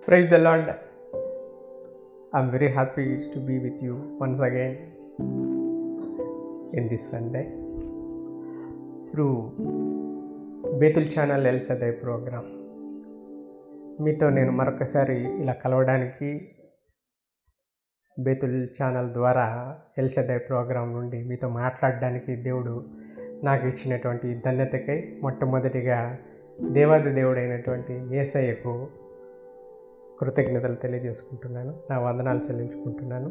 Praise the Lord. I'm very happy to be with you once again in this Sunday through Bethel Channel El Shaddai program. మీతో నేను మరొకసారి ఇలా కలవడానికి Betul channel ద్వారా L షద్దై programme నుండి మీతో మాట్లాడడానికి దేవుడు నాకు ఇచ్చినటువంటి ధన్యతకై మొట్టమొదటిగా దేవాది దేవుడైనటువంటి యేసయ్యకు కృతజ్ఞతలు తెలియజేసుకుంటున్నాను. నా వందనాలు చెల్లించుకుంటున్నాను.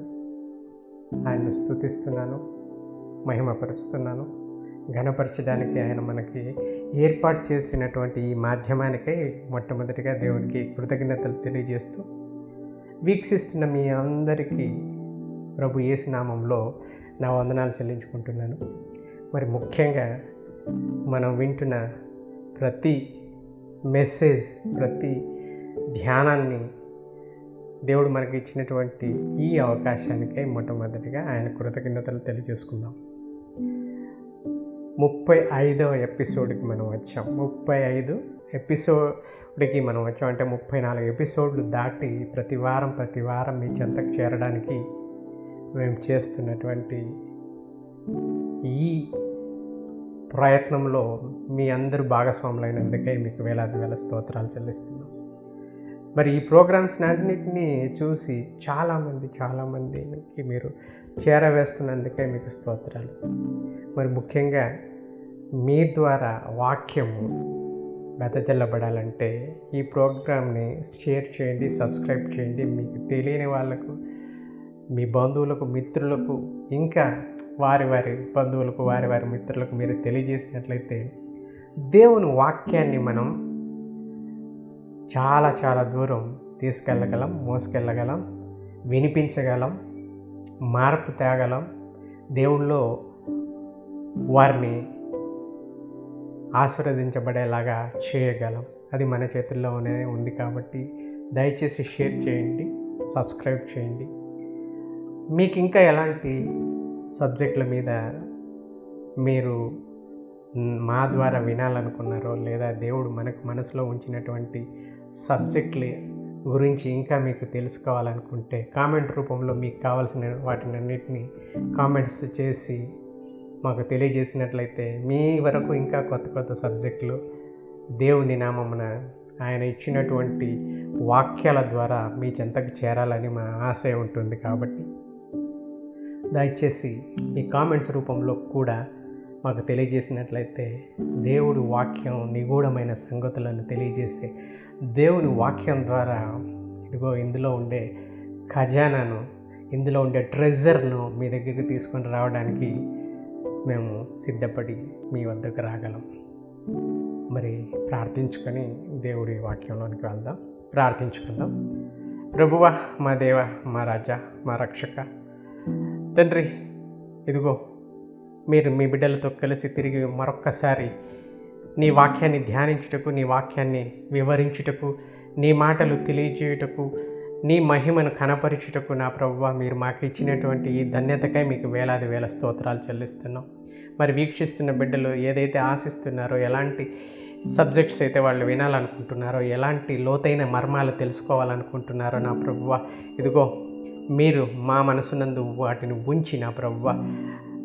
ఆయన్ను స్తుతిస్తున్నాను, మహిమపరుస్తున్నాను. ఘనపరచడానికి ఆయన మనకి ఏర్పాటు చేసినటువంటి ఈ మాధ్యమానికై మొట్టమొదటిగా దేవునికి కృతజ్ఞతలు తెలియజేస్తూ వీక్షిస్తున్న మీ అందరికీ ప్రభు యేసు నామంలో నా వందనాలు చెల్లించుకుంటున్నాను. మరి ముఖ్యంగా మనం వింటున్న ప్రతి మెసేజ్, ప్రతి ధ్యానాన్ని దేవుడు మనకి ఇచ్చినటువంటి ఈ అవకాశానికై మొట్టమొదటిగా ఆయన కృతజ్ఞతలు తెలియజేసుకుందాం. 35వ ఎపిసోడ్కి మనం వచ్చాం. 35 ఎపిసోడ్కి మనం వచ్చాం. అంటే 34 ఎపిసోడ్లు దాటి ప్రతి వారం మీ చెంతకు చేరడానికి మేము చేస్తున్నటువంటి ఈ ప్రయత్నంలో మీ అందరూ భాగస్వాములైనందుకే మీకు వేల స్తోత్రాలు చెల్లిస్తున్నాం. మరి ఈ ప్రోగ్రామ్స్ అన్నింటినీ చూసి చాలామందికి మీరు చేరవేస్తున్నందుకే మీకు స్తోత్రాలు. మరి ముఖ్యంగా మీ ద్వారా వాక్యము వెదజల్లబడాలంటే ఈ ప్రోగ్రామ్ని షేర్ చేయండి, సబ్స్క్రైబ్ చేయండి. మీకు తెలియని వాళ్ళకు, మీ బంధువులకు, మిత్రులకు, ఇంకా వారి బంధువులకు, వారి మిత్రులకు మీరు తెలియజేసినట్లయితే దేవుని వాక్యాన్ని మనం చాలా దూరం తీసుకెళ్ళగలం, మోసుకెళ్ళగలం, వినిపించగలం, మార్పు తేగలం, దేవుళ్ళో వారిని ఆశీర్వదించబడేలాగా చేయగలం. అది మన చేతుల్లోనే ఉంది. కాబట్టి దయచేసి షేర్ చేయండి, సబ్స్క్రైబ్ చేయండి. మీకు ఇంకా ఎలాంటి సబ్జెక్టుల మీద మీరు మా ద్వారా వినాలనుకున్నారో, లేదా దేవుడు మనకు మనసులో ఉంచినటువంటి సబ్జెక్టుల గురించి ఇంకా మీకు తెలుసుకోవాలనుకుంటే కామెంట్ రూపంలో మీకు కావాల్సిన వాటినన్నిటిని కామెంట్స్ చేసి మాకు తెలియజేసినట్లయితే మీ వరకు ఇంకా కొత్త సబ్జెక్టులు దేవుని నామమున ఆయన ఇచ్చినటువంటి వాక్యాల ద్వారా మీ చెంతకు చేరాలని మా ఆశ ఉంటుంది. కాబట్టి దయచేసి ఈ కామెంట్స్ రూపంలో కూడా మాకు తెలియజేసినట్లయితే దేవుడు వాక్యం నిగూఢమైన సంగతులను తెలియజేసే దేవుని వాక్యం ద్వారా ఇదిగో ఇందులో ఉండే ఖజానాను, ఇందులో ఉండే ట్రెజర్ను మీ దగ్గరికి తీసుకొని రావడానికి మేము సిద్ధపడి మీ వద్దకు రాగలం. మరి ప్రార్థించుకొని దేవుడి వాక్యంలోనికి వెళ్దాం. ప్రార్థించుకుందాం. ప్రభువా, మా దేవ, మా రాజా, మా రక్షక తండ్రి, ఇదిగో మీరు మీ బిడ్డలతో కలిసి తిరిగి మరొక్కసారి నీ వాక్యాన్ని ధ్యానించుటకు, నీ వాక్యాన్ని వివరించుటకు, నీ మాటలు తెలియజేయుటకు, నీ మహిమను కనపరచుటకు నా ప్రభువా మీరు మాకు ఇచ్చినటువంటి ఈ ధన్యతకై మీకు వేల స్తోత్రాలు చెల్లిస్తున్నాం. మరి వీక్షిస్తున్న బిడ్డలు ఏదైతే ఆశిస్తున్నారో, ఎలాంటి సబ్జెక్ట్స్ అయితే వాళ్ళు వినాలనుకుంటున్నారో, ఎలాంటి లోతైన మర్మాలు తెలుసుకోవాలనుకుంటున్నారో నా ప్రభువా, ఇదిగో మీరు మా మనసునందు వాటిని ఉంచి నా ప్రభువా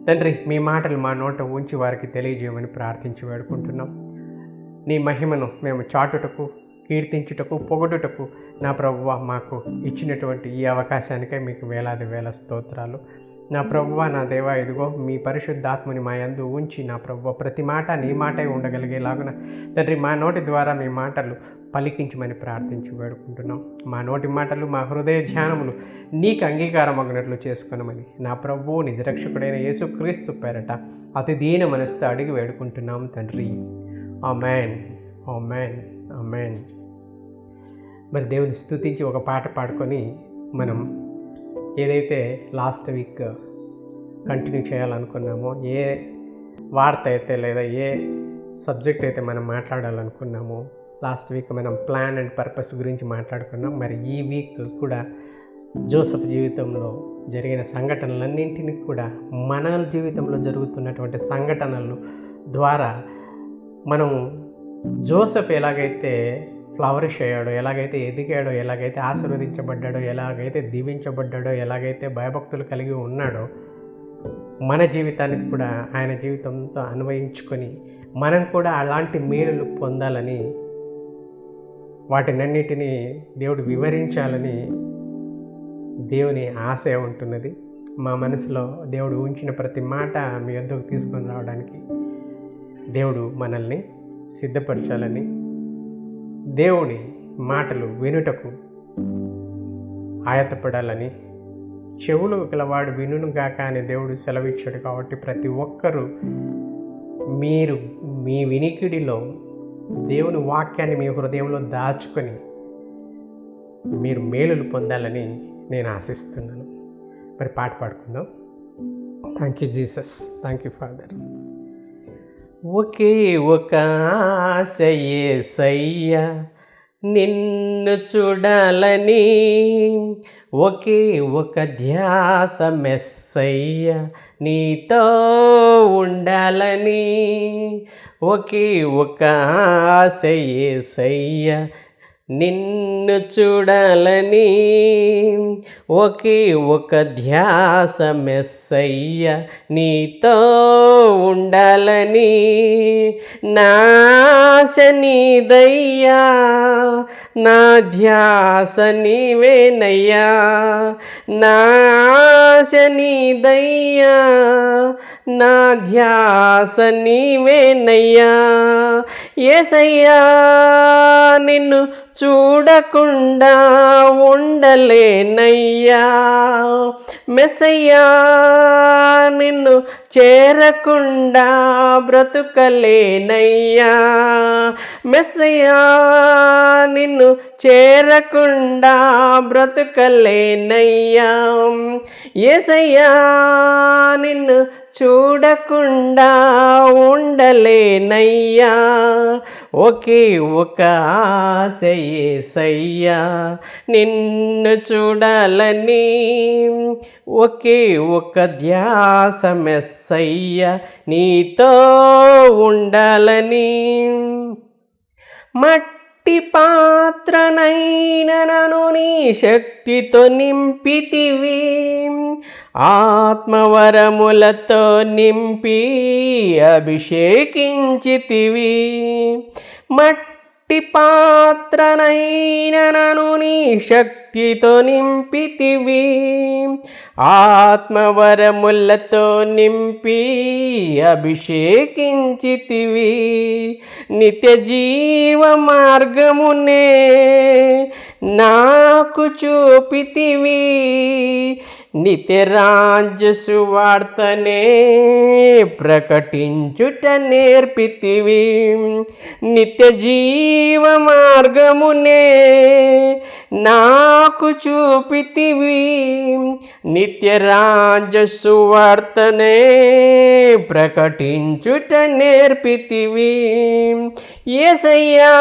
తండ్రి మీ మాటలు మా నోట ఉంచి వారికి తెలియజేయమని ప్రార్థించి వేడుకుంటున్నాం. నీ మహిమను మేము చాటుటకు, కీర్తించుటకు, పొగడుటకు నా ప్రభువా మాకు ఇచ్చినటువంటి ఈ అవకాశానికై మీకు వేల స్తోత్రాలు. నా ప్రభువా, నా దేవా, ఇదిగో మీ పరిశుద్ధాత్మని మా యందు ఉంచి నా ప్రభువా ప్రతి మాట నీ మాటే ఉండగలిగేలాగున తండ్రి మా నోటి ద్వారా మీ మాటలు పలికించమని ప్రార్థించి వేడుకుంటున్నాం. మా నోటి మాటలు, మా హృదయ ధ్యానములు నీకు అంగీకారమగినట్లు చేసుకునమని నా ప్రభువు నిజరక్షకుడైన యేసుక్రీస్తు పేరట అతి దీన మనసుతో అడిగి వేడుకుంటున్నాం తండ్రి. ఆమేన్, ఆమేన్, ఆమేన్. మరి దేవుని స్తుతించి ఒక పాట పాడుకొని మనం ఏదైతే లాస్ట్ వీక్ కంటిన్యూ చేయాలనుకున్నామో, ఏ వార్త అయితే లేదా ఏ సబ్జెక్ట్ అయితే మనం మాట్లాడాలనుకున్నామో, లాస్ట్ వీక్ మనం ప్లాన్ అండ్ పర్పస్ గురించి మాట్లాడుకున్నాం. మరి ఈ వీక్ కూడా జోసెఫ్ జీవితంలో జరిగిన సంఘటనలన్నింటినీ కూడా మన జీవితంలో జరుగుతున్నటువంటి సంఘటనలు ద్వారా మనం జోసెఫ్ ఎలాగైతే ఫ్లవరిష్ అయ్యాడో, ఎలాగైతే ఎదిగాడో, ఎలాగైతే ఆశీర్వదించబడ్డాడో, ఎలాగైతే దీవించబడ్డాడో, ఎలాగైతే భయభక్తులు కలిగి ఉన్నాడో, మన జీవితానికి కూడా ఆయన జీవితంతో అన్వయించుకొని మనం కూడా అలాంటి మేలులు పొందాలని, వాటినన్నిటినీ దేవుడు వివరించాలని దేవుని ఆశ ఉంటున్నది. మా మనసులో దేవుడు ఉంచిన ప్రతి మాట మీ వద్దకు తీసుకొని రావడానికి దేవుడు మనల్ని సిద్ధపరచాలని, దేవుని మాటలు వినుటకు ఆయత్తపడాలని, చెవులు గలవాడు వినును గాక అని దేవుడు సెలవిచ్చాడు. కాబట్టి ప్రతి ఒక్కరూ మీరు మీ వినికిడిలో దేవుని వాక్యాన్ని మీ హృదయంలో దాచుకొని మీరు మేలులు పొందాలని నేను ఆశిస్తున్నాను. మరి పాట పాడుకుందాం. Thank you Jesus, thank you father. ఒకే ఒక ఆశ యేసయ్యా నిన్ను చూడాలని, ఒకే ఒక ధ్యాస మెస్సయ్యా నీతో ఉండాలని, ఒకే ఒక ఆశ యేసయ్యా నిన్ను చూడాలని, ఒకే ఒక ధ్యాస మెస్సయ్యా నీతో ఉండాలని, నా ఆశ నీదయ్యా, నా ధ్యాస నీవేనయ్యా, నా ఆశ నీదయ్యా, నా ధ్యాస నీవేనయ్యా. యేసయ్యా నిన్ను చూడకుండా ఉండలేనయ్యా, మెస్సయ్యా నిన్ను చేరకుండా బ్రతుకలేనయ్యా, మెస్సయ్యా నిన్ను చేరకుండా బ్రతుకలేనయ్యా. యేసయ్యా నిన్ను చూడకుండా ఉండలేనయ్యా, ఒకే ఒక ఆశ యేసయ్యా నిన్ను చూడాలని, ఒకే ఒక ధ్యాస మెస్సయ్యా నీతో ఉండాలని. మట్టి పాత్రనైన నన్ను నీ శక్తితో నింపితివి, ఆత్మవరములతో నింపి అభిషేకించితివి. మట్టి పాత్రనైన నన్ను నీ శక్తితో నింపితివి, ఆత్మవరములతో నింపి అభిషేకించితివి. నిత్య జీవ మార్గమునే నాకు చూపితివి, నిత్య రాజ్య సువార్తనే ప్రకటించుట నేర్పితివి. నిత్య జీవ మార్గమునే నాకు చూపితివి, నిత్య రాజ్య సువార్తనే ప్రకటించుట నేర్పితివి. యేసయ్యా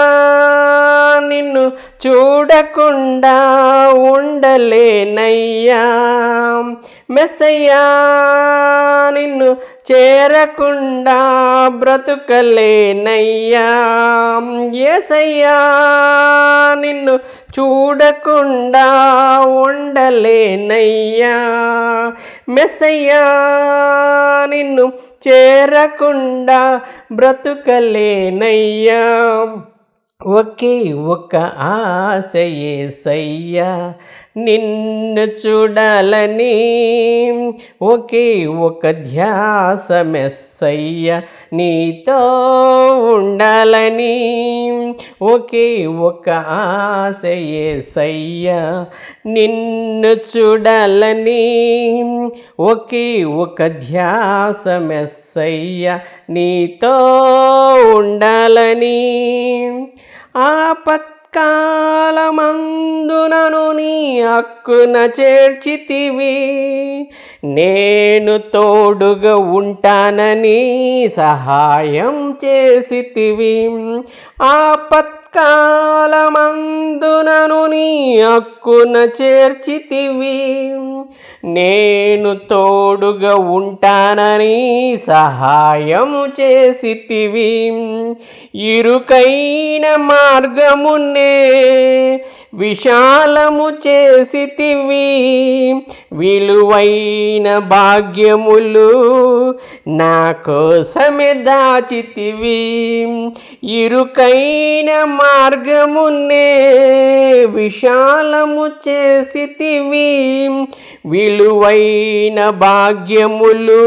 నిన్ను చూడకుండా ఉండలేనయ్యా, మెస్సయ్యా నిన్ను చేరకుండా బ్రతుకలేనయ్యా. యేసయ్యా నిన్ను చూడకుండా ఉండలేనయ్యా, మెస్సయ్యా నిన్ను చేరకుండా బ్రతుకలేనయ్యా. ఒకే ఒక ఆశ యేసయ్యా నిన్ను చూడాలని, ఒకే ఒక ధ్యాస మెస్సయ్యా నీతో ఉండాలని, ఒకే ఒక ఆశ యేసయ్యా నిన్ను చూడాలని, ఒకే ఒక ధ్యాస మెస్సయ్యా నీతో ఉండాలని. ఆపత్కాలమందు నన్ను నీ హక్కున చేర్చితివి, నేను తోడుగా ఉంటానని సహాయం చేసితివి. ఆపత్కాలమందు కష్టకాలమందునను నీ హక్కున చేర్చితివి. నేను తోడుగా ఉంటానని సహాయము చేసితివి. ఇరుకైన మార్గమునే విశాలము చేసితివి. విలువైన భాగ్యములు నా కోసమే దాచితివి. ఇరుకైన మార్గమునే విశాలము చేసితివి. విలువైన భాగ్యములు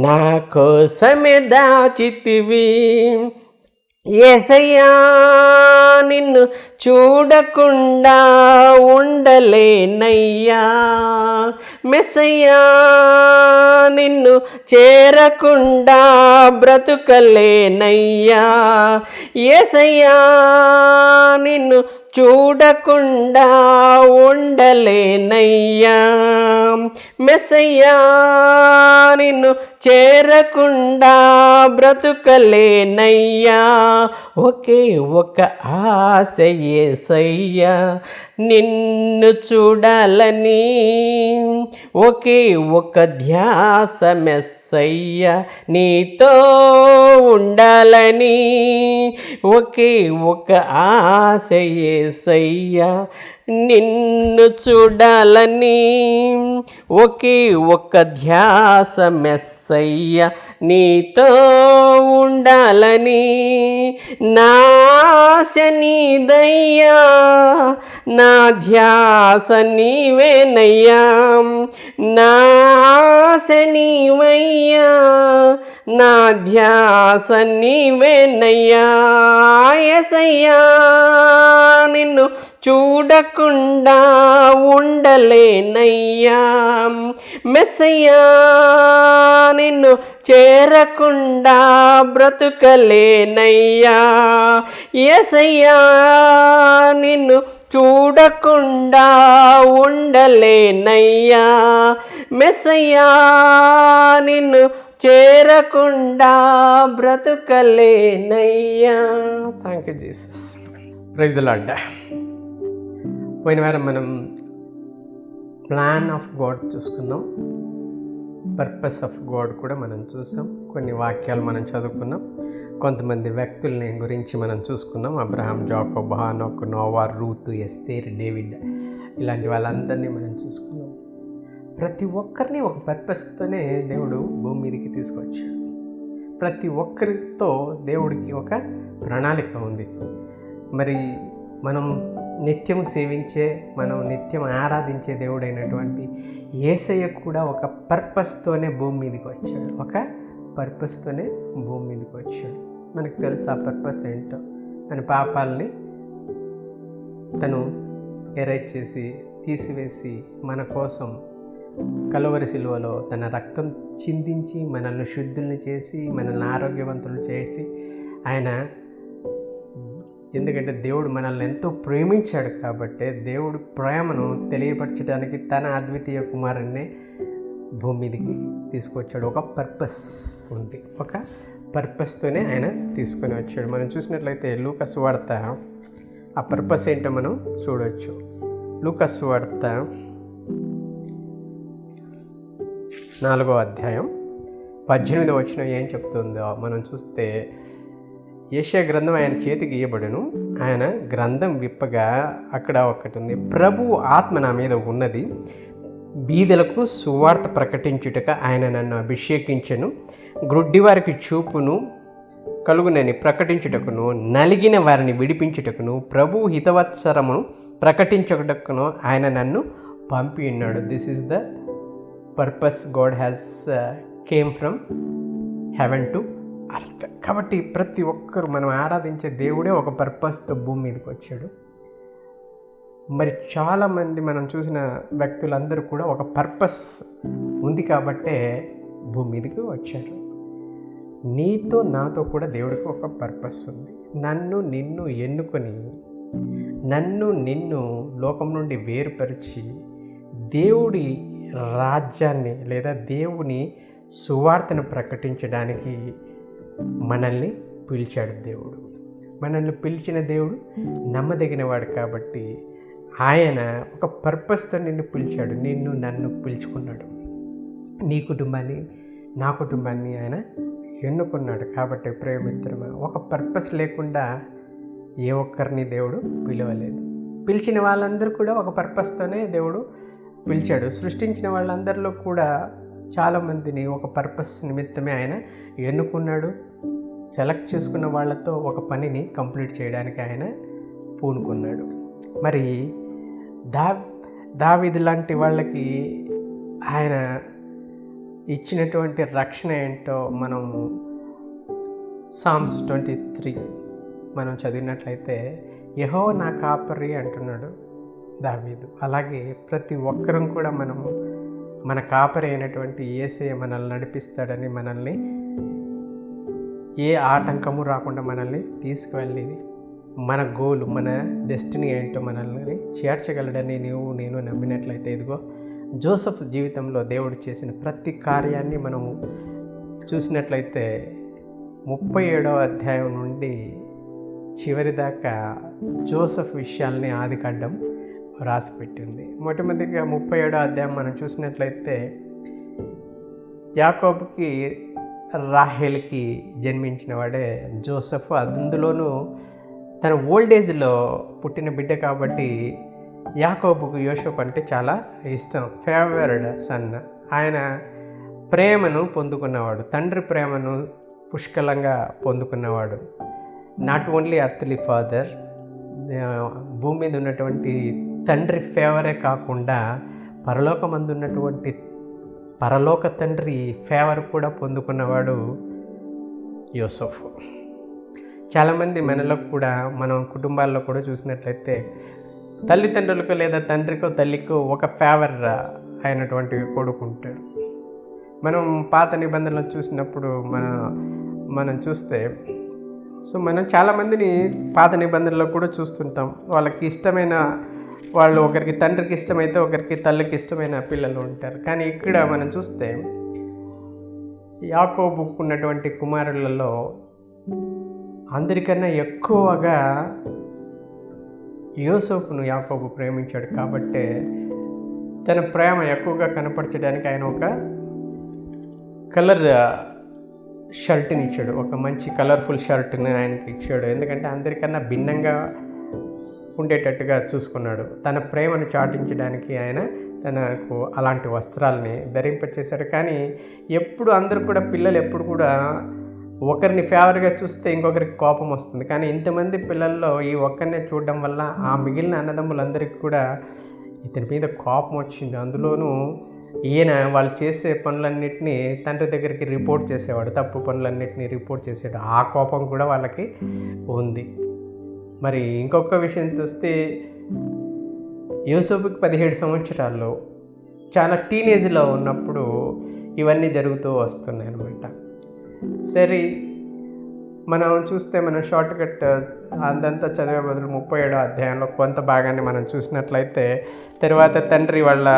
నా కోసమే దాచితివి. యేసయ్యా నిన్ను చూడకుండా ఉండలేనయ్యా. మెస్సయ్యా నిన్ను చేరకుండా బ్రతుకలేనయ్యా. యేసయ్యా నిన్ను చూడకుండా ఉండలేనయ్యా. మెస్సయ్యా నిన్ను చేరకుండా బ్రతుకలేనయ్యా. ఒకే ఒక ఆశ యేసయ్యా నిన్ను చూడాలని. ఒకే ఒక ధ్యాస మెస్సయ్యా నీతో ఉండాలని. ఒకే ఒక ఆశ యేసయ్యా నిన్ను చూడాలని. ఒకే ఒక ధ్యాస మెస్సయ్యా నీతో ఉండాలని. నా ఆశ నీదయ్యా, నా ధ్యాస నీవేనయ్యా. నా ఆశ నీవయ్యా, నా ధ్యాస నీవేనయ్యా. యేసయ్యా నిన్ను చూడకుండా ఉండలేనయ్యా. మెస్సయ్యా నిన్ను చేరకుండా బ్రతుకలేనయ్యా. యేసయ్యా నిన్ను చూడకుండా ఉండలేనయ్యా. మెస్సయ్యా నిన్ను చేరకుండా బ్రతుకలేనయ్యా. Thank you Jesus. Praise the lord. పోయిన వారం మనం ప్లాన్ ఆఫ్ గాడ్ చూసుకున్నాం, పర్పస్ ఆఫ్ గాడ్ కూడా మనం చూసాం. కొన్ని వాక్యాలు మనం చదువుకున్నాం, కొంతమంది వ్యక్తుల్ని గురించి మనం చూసుకున్నాం. Abraham, Jacob, Enoch, Noah, Ruth, Esther, David, ఇలాంటి వాళ్ళందరినీ మనం చూసుకున్నాం. ప్రతి ఒక్కరిని ఒక పర్పస్తోనే దేవుడు భూమి మీదకి తీసుకొచ్చాడు. ప్రతి ఒక్కరితో దేవుడికి ఒక ప్రణాళిక ఉంది. మరి మనం నిత్యం సేవించే, మనం నిత్యం ఆరాధించే దేవుడైనటువంటి యేసయ్య కూడా ఒక పర్పస్తోనే భూమి మీదకి వచ్చాడు. ఒక పర్పస్తోనే భూమి మీదకి వచ్చాడు. మనకు తెలుసు ఆ పర్పస్ ఏంటో. మన పాపాలని తను ఎరేజ్ చేసి తీసివేసి మన కోసం కలువరి సిలువలో తన రక్తం చిందించి మనల్ని శుద్ధుల్ని చేసి మనల్ని ఆరోగ్యవంతులు చేసి ఆయన, ఎందుకంటే దేవుడు మనల్ని ఎంతో ప్రేమించాడు కాబట్టి దేవుడు ప్రేమను తెలియపరచడానికి తన అద్వితీయ కుమారుణ్ణి భూమి మీదకి తీసుకొచ్చాడు. ఒక పర్పస్ ఉంది, ఒక పర్పస్తోనే ఆయన తీసుకొని వచ్చాడు. మనం చూసినట్లయితే లూకా సువార్త ఆ పర్పస్ ఏంటో మనం చూడవచ్చు. లూకా సువార్త 4వ అధ్యాయం 18వ వచనం ఏం చెప్తుందో మనం చూస్తే, యెషయా గ్రంథం ఆయన చేతికి ఇయ్యబడును, ఆయన గ్రంథం విప్పగా అక్కడ ఒకటి ఉంది, ప్రభువు ఆత్మ నా మీద ఉన్నది, బీదలకు సువార్త ప్రకటించుటక ఆయన నన్ను అభిషేకించెను, గ్రుడ్డివారికి చూపును కలుగునని ప్రకటించుటకును, నలిగిన వారిని విడిపించుటకును, ప్రభువు హితవత్సరమును ప్రకటించుటకును ఆయన నన్ను పంపి ఉన్నాడు. This is the purpose God has came from heaven to earth. కాబట్టి ప్రతి ఒక్కరు మనం ఆరాధించే దేవుడే ఒక పర్పస్తో భూమి మీదకి వచ్చాడు. మరి చాలామంది మనం చూసిన వ్యక్తులందరూ కూడా ఒక పర్పస్ ఉంది కాబట్టే భూమి మీదకి వచ్చారు. నీతో నాతో కూడా దేవుడికి ఒక పర్పస్ ఉంది. నన్ను నిన్ను ఎన్నుకొని, నన్ను నిన్ను లోకం నుండి వేరుపరిచి దేవుడి రాజ్యాన్ని లేదా దేవుని సువార్తను ప్రకటించడానికి మనల్ని పిలిచాడు దేవుడు. మనల్ని పిలిచిన దేవుడు నమ్మదగినవాడు కాబట్టి ఆయన ఒక పర్పస్తో నిన్ను పిలిచాడు, నన్ను పిలుచుకున్నాడు. నీ కుటుంబాన్ని, నా కుటుంబాన్ని ఆయన ఎన్నుకున్నాడు. కాబట్టి ప్రియమిత్రమా, ఒక పర్పస్ లేకుండా ఏ ఒక్కరిని దేవుడు పిలవలేదు. పిలిచిన వాళ్ళందరూ కూడా ఒక పర్పస్తోనే దేవుడు పిలిచాడు. సృష్టించిన వాళ్ళందరిలో కూడా చాలామందిని ఒక పర్పస్ నిమిత్తమే ఆయన ఎన్నుకున్నాడు. సెలెక్ట్ చేసుకున్న వాళ్ళతో ఒక పనిని కంప్లీట్ చేయడానికి ఆయన పూనుకున్నాడు. మరి దావీదు లాంటి వాళ్ళకి ఆయన ఇచ్చినటువంటి రక్షణ ఏంటో మనం సామ్స్ 23 మనం చదివినట్లయితే, యెహోవా నా కాపరి అంటున్నాడు దావీదు. అలాగే ప్రతి ఒక్కరం కూడా మనము మన కాపరి అయినటువంటి యేసయ్య మనల్ని నడిపిస్తాడని, మనల్ని ఏ ఆటంకము రాకుండా మనల్ని తీసుకువెళ్ళి మన గోలు, మన డెస్టినీ ఏంటో మనల్ని చేర్చగలడని నేను నమ్మినట్లయితే, ఇదిగో జోసెఫ్ జీవితంలో దేవుడు చేసిన ప్రతి కార్యాన్ని మనము చూసినట్లయితే 37వ అధ్యాయం నుండి చివరి దాకా జోసెఫ్ విషయాల్ని ఆదికాండం రాసిపెట్టింది. మొట్టమొదటిగా 37వ అధ్యాయం మనం చూసినట్లయితే, యాకోబుకి రాహేల్కి జన్మించిన వాడే జోసెఫ్. అందులోనూ తన ఓల్డేజ్లో పుట్టిన బిడ్డ కాబట్టి యాకోబుకు యోసేపు అంటే చాలా ఇష్టం, ఫేవర్డ్ సన్. ఆయన ప్రేమను పొందుకున్నవాడు, తండ్రి ప్రేమను పుష్కలంగా పొందుకున్నవాడు. నాట్ ఓన్లీ అర్త్లీ ఫాదర్, భూమి మీద ఉన్నటువంటి తండ్రి ఫేవరే కాకుండా పరలోకమందు ఉన్నటువంటి పరలోక తండ్రి ఫేవర్ కూడా పొందుకున్నవాడు యోసేపు. చాలామంది మనలో కూడా, మనం కుటుంబాల్లో కూడా చూసినట్లయితే తల్లిదండ్రులకు లేదా తండ్రికో తల్లికో ఒక ఫేవర్ అయినటువంటి కొడుకు ఉంటాడు. మనం పాత నిబంధనలు చూసినప్పుడు మనం చూస్తే, మనం చాలామందిని పాత నిబంధనలో కూడా చూస్తుంటాం. వాళ్ళకి ఇష్టమైన వాళ్ళు, ఒకరికి తండ్రికి ఇష్టమైతే ఒకరికి తల్లికి ఇష్టమైన పిల్లలు ఉంటారు. కానీ ఇక్కడ మనం చూస్తే యాకోబుకు ఉన్నటువంటి కుమారులలో అందరికన్నా ఎక్కువగా యోసేపును యాకోబు ప్రేమించాడు. కాబట్టే తన ప్రేమ ఎక్కువగా కనపరచడానికి ఆయన ఒక కలర్ షర్ట్ని ఇచ్చాడు, ఒక మంచి కలర్ఫుల్ షర్ట్ని ఆయనకి ఇచ్చాడు. ఎందుకంటే అందరికన్నా భిన్నంగా ఉండేటట్టుగా చూసుకున్నాడు. తన ప్రేమను చాటించడానికి ఆయన తనకు అలాంటి వస్త్రాలని ధరింపచేశాడు. కానీ అందరూ కూడా, పిల్లలు ఎప్పుడు కూడా ఒకరిని ఫేవర్గా చూస్తే ఇంకొకరికి కోపం వస్తుంది. కానీ ఇంతమంది పిల్లల్లో ఈ ఒక్కరినే చూడడం వల్ల ఆ మిగిలిన అన్నదమ్ములందరికీ కూడా ఇతని మీద కోపం వచ్చింది. అందులోనూ ఈయన వాళ్ళు చేసే పనులన్నింటినీ తండ్రి దగ్గరికి రిపోర్ట్ చేసేవాడు, తప్పు పనులన్నింటినీ రిపోర్ట్ చేసాడు. ఆ కోపం కూడా వాళ్ళకి ఉంది. మరి ఇంకొక విషయం చూస్తే, యోసేపుకి 17 సంవత్సరాల్లో, చాలా టీనేజ్లో ఉన్నప్పుడు ఇవన్నీ జరుగుతూ వస్తున్నాయి అన్నమాట. సరే, మనం చూస్తే మనం షార్ట్ కట్ అదంతా చదివే బదులు 37వ అధ్యాయంలో కొంత భాగాన్ని మనం చూసినట్లయితే, తర్వాత తండ్రి వాళ్ళ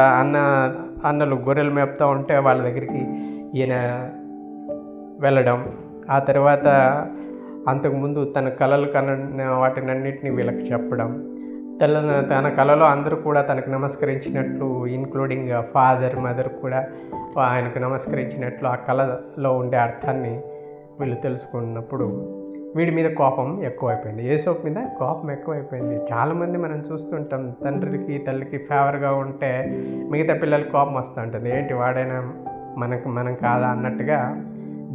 అన్నలు గొర్రెలు మేపుతూ ఉంటే వాళ్ళ దగ్గరికి ఈయన వెళ్ళడం, ఆ తర్వాత అంతకుముందు తన కళలు వాటినన్నింటినీ వీళ్ళకి చెప్పడం, తన కళలో అందరూ కూడా తనకు నమస్కరించినట్లు, ఇన్క్లూడింగ్ ఫాదర్ మదర్ కూడా ఆయనకు నమస్కరించినట్లు ఆ కళలో ఉండే అర్థాన్ని వీళ్ళు తెలుసుకున్నప్పుడు వీడి మీద కోపం ఎక్కువైపోయింది, యేసేపు మీద కోపం ఎక్కువైపోయింది. చాలామంది మనం చూస్తుంటాం, తండ్రికి తల్లికి ఫేవర్గా ఉంటే మిగతా పిల్లలకి కోపం వస్తూ ఉంటుంది. ఏంటి వాడైనా మనం కాదా అన్నట్టుగా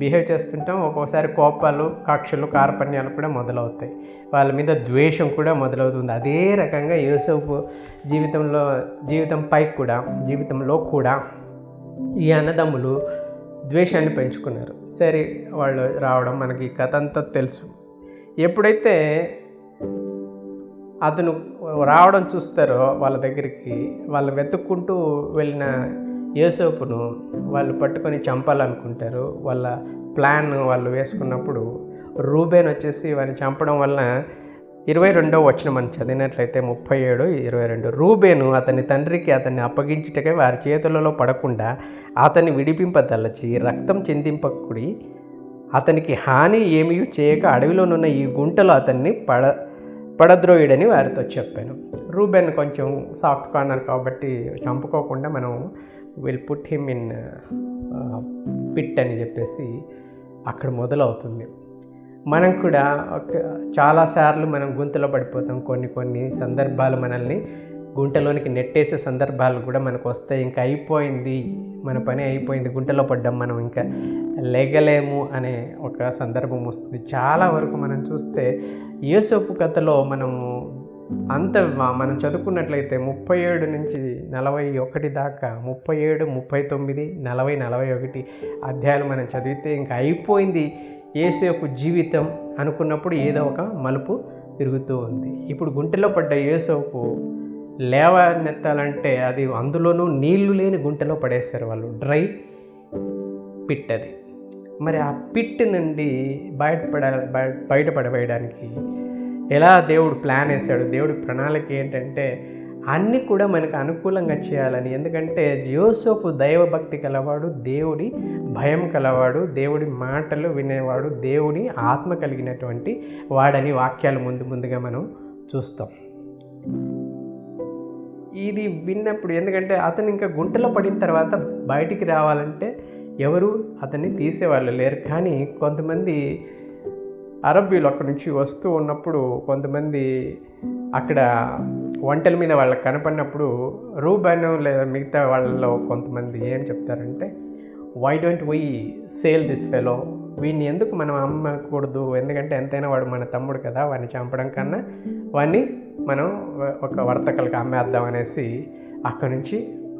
బిహేవ్ చేస్తుంటాం. ఒక్కోసారి కోపాలు, కక్షలు, కార్పణ్యాలు కూడా మొదలవుతాయి. వాళ్ళ మీద ద్వేషం కూడా మొదలవుతుంది. అదే రకంగా యోసేపు జీవితంలో కూడా ఈ అన్నదమ్ములు ద్వేషాన్ని పెంచుకున్నారు. సరే, వాళ్ళు రావడం మనకి ఈ కథ అంతా తెలుసు. ఎప్పుడైతే అతను రావడం చూస్తారో వాళ్ళ దగ్గరికి, వాళ్ళు వెతుక్కుంటూ వెళ్ళిన యోసేపును వాళ్ళు పట్టుకొని చంపాలనుకుంటారు. వాళ్ళ ప్లాన్ వాళ్ళు వేసుకున్నప్పుడు రూబేన్ వచ్చేసి వారిని చంపడం వలన 22వ వచనం మనం చదివినట్లయితే 37:22, రూబేను అతని తండ్రికి అతన్ని అప్పగించుటకై వారి చేతులలో పడకుండా అతన్ని విడిపింపదలచి రక్తం చిందింపకుడి అతనికి హాని ఏమీ చేయక అడవిలోనున్న ఈ గుంటలో అతన్ని పడద్రోయుడని వారితో చెప్పాను. రూబెన్ కొంచెం సాఫ్ట్ కార్నర్ కాబట్టి చంపుకోకుండా మనం will put him in pit అని చెప్పేసి అక్కడ మొదలవుతుంది. మనం కూడా చాలాసార్లు మనం గుంతలో పడిపోతాం. కొన్ని సందర్భాలు మనల్ని గుంటలోనికి నెట్టేసే సందర్భాలు కూడా మనకు వస్తాయి. ఇంకా అయిపోయింది, మన పని అయిపోయింది, గుంటలో పడ్డాం, మనం ఇంకా లేగలేము అనే ఒక సందర్భం వస్తుంది. చాలా వరకు మనం చూస్తే యోసేపు కథలో మనం చదువుకున్నట్లయితే 37 నుంచి 41 దాకా 37, 39, 40, 41 అధ్యాయాలు మనం చదివితే ఇంకా అయిపోయింది యోసేపు జీవితం అనుకున్నప్పుడు ఏదో ఒక మలుపు తిరుగుతూ ఉంది. ఇప్పుడు గుంటలో పడ్డ యోసేపు లేవనెత్తాలంటే అది అందులోనూ నీళ్లు లేని గుంటలో పడేస్తారు వాళ్ళు, డ్రై పిట్ అది. మరి ఆ పిట్ నుండి బయటపడవేయడానికి ఎలా దేవుడు ప్లాన్ వేశాడు? దేవుడి ప్రణాళిక ఏంటంటే అన్నీ కూడా మనకు అనుకూలంగా చేయాలని. ఎందుకంటే యోసేపు దైవభక్తి కలవాడు, దేవుడి భయం కలవాడు, దేవుడి మాటలు వినేవాడు, దేవుడి ఆత్మ కలిగినటువంటి వాడని వాక్యాలు ముందుగా మనం చూస్తాం. ఇది విన్నప్పుడు, ఎందుకంటే అతను ఇంకా గుంటలో పడిన తర్వాత బయటికి రావాలంటే ఎవరు అతన్ని తీసేవాళ్ళు లేరు. కానీ కొంతమంది అరబ్బీలు అక్కడి నుంచి వస్తూ ఉన్నప్పుడు కొంతమంది అక్కడ వంటల మీద వాళ్ళకి కనపడినప్పుడు రూబెన్ లేదా మిగతా వాళ్ళలో కొంతమంది ఏం చెప్తారంటే, why don't we sell this fellow, వీడిని ఎందుకు మనం అమ్మకూడదు, ఎందుకంటే ఎంతైనా వాడు మన తమ్ముడు కదా, వాడిని చంపడం కన్నా వాడిని మనం ఒక వర్తకులకు అమ్మేద్దాం అనేసి అక్కడి నుంచి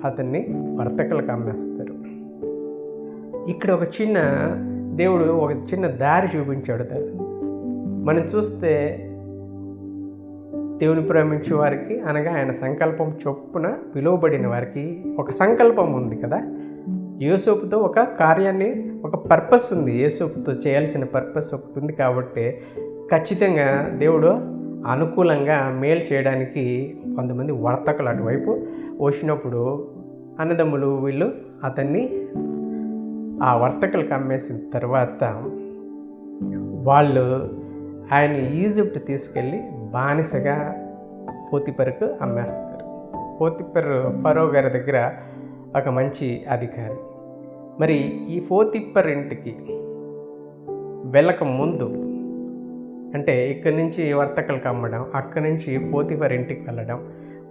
అతన్ని వర్తకులకు అమ్మేస్తారు. ఇక్కడ దేవుడు ఒక చిన్న దారి చూపించాడు. మనం చూస్తే దేవుని ప్రేమించే వారికి, అనగా ఆయన సంకల్పం చొప్పున పిలువబడిన వారికి ఒక సంకల్పం ఉంది కదా. యోసేపుతో ఒక కార్యాన్ని, ఒక పర్పస్ ఉంది, యోసేపుతో చేయాల్సిన పర్పస్ ఒకటి ఉంది. కాబట్టి ఖచ్చితంగా దేవుడు అనుకూలంగా మేలు చేయడానికి కొంతమంది వర్తకులు అటువైపు వచ్చినప్పుడు అన్నదమ్ములు వీళ్ళు అతన్ని ఆ వర్తకులకు అమ్మేసిన తర్వాత వాళ్ళు ఆయన ఈజిప్ట్ తీసుకెళ్ళి బానిసగా పోతిఫరుకు అమ్మేస్తారు. ఫరో గారి దగ్గర ఒక మంచి అధికారి. మరి ఈ పోతిఫర్ ఇంటికి వెళ్ళక ముందు, అంటే ఇక్కడి నుంచి వర్తకులకు అమ్మడం, అక్కడి నుంచి పోతిఫర్ ఇంటికి వెళ్ళడం,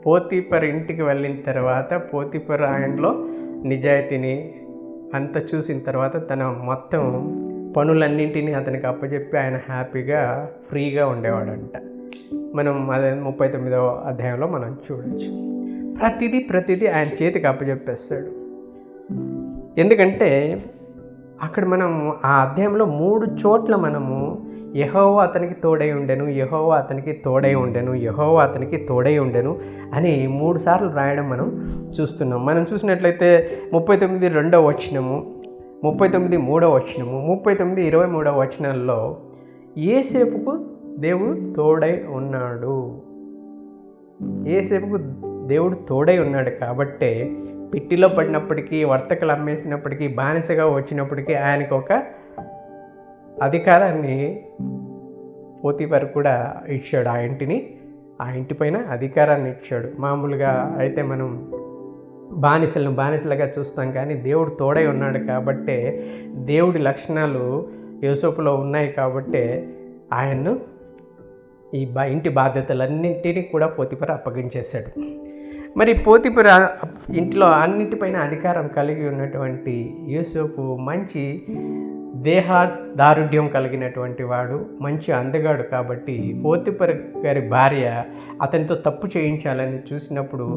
పోతిఫర్ ఇంటికి వెళ్ళిన తర్వాత పోతిఫర్ ఆయనలో నిజాయితీని అంతా చూసిన తర్వాత తన మొత్తం పనులన్నింటినీ అతనికి అప్పచెప్పి ఆయన హ్యాపీగా ఫ్రీగా ఉండేవాడంట. మనం అదే 39వ అధ్యాయంలో మనం చూడవచ్చు. ప్రతిదీ ఆయన చేతికి అప్పచెప్పేస్తాడు. ఎందుకంటే అక్కడ మనం ఆ అధ్యాయంలో 3 చోట్ల మనము యెహోవా అతనికి తోడై ఉండెను, యెహోవా అతనికి తోడై ఉండెను, యెహోవా అతనికి తోడై ఉండెను అని 3 సార్లు రాయడం మనం చూస్తున్నాం. మనం చూసినట్లయితే 39 2వ వచనము, 39 3వ వచనము, 39 23వ వచనాల్లో యోసేపుకు దేవుడు తోడై ఉన్నాడు. యోసేపుకు దేవుడు తోడై ఉన్నాడు కాబట్టే పిట్టిలో పడినప్పటికీ, వర్తకులు అమ్మేసినప్పటికీ, బానిసగా వచ్చినప్పటికీ ఆయనకు ఒక అధికారాన్ని పోతిఫర్ కూడా ఇచ్చాడు. ఆ ఇంటిపైన అధికారాన్ని ఇచ్చాడు. మామూలుగా అయితే మనం బానిసలుగా చూస్తాం, కానీ దేవుడు తోడై ఉన్నాడు కాబట్టే, దేవుడి లక్షణాలు యోసేపులో ఉన్నాయి కాబట్టే ఆయన్ను ఈ ఇంటి బాధ్యతలన్నింటినీ కూడా పోతిఫర్ అప్పగించేశాడు. మరి పోతిఫర్ ఇంట్లో అన్నిటిపైన అధికారం కలిగి ఉన్నటువంటి యోసేపు మంచి దేహదారుఢ్యం కలిగినటువంటి వాడు, మంచి అందగాడు. కాబట్టి పోతిఫర్ గారి భార్య అతనితో తప్పు చేయించాలని చూసినప్పుడు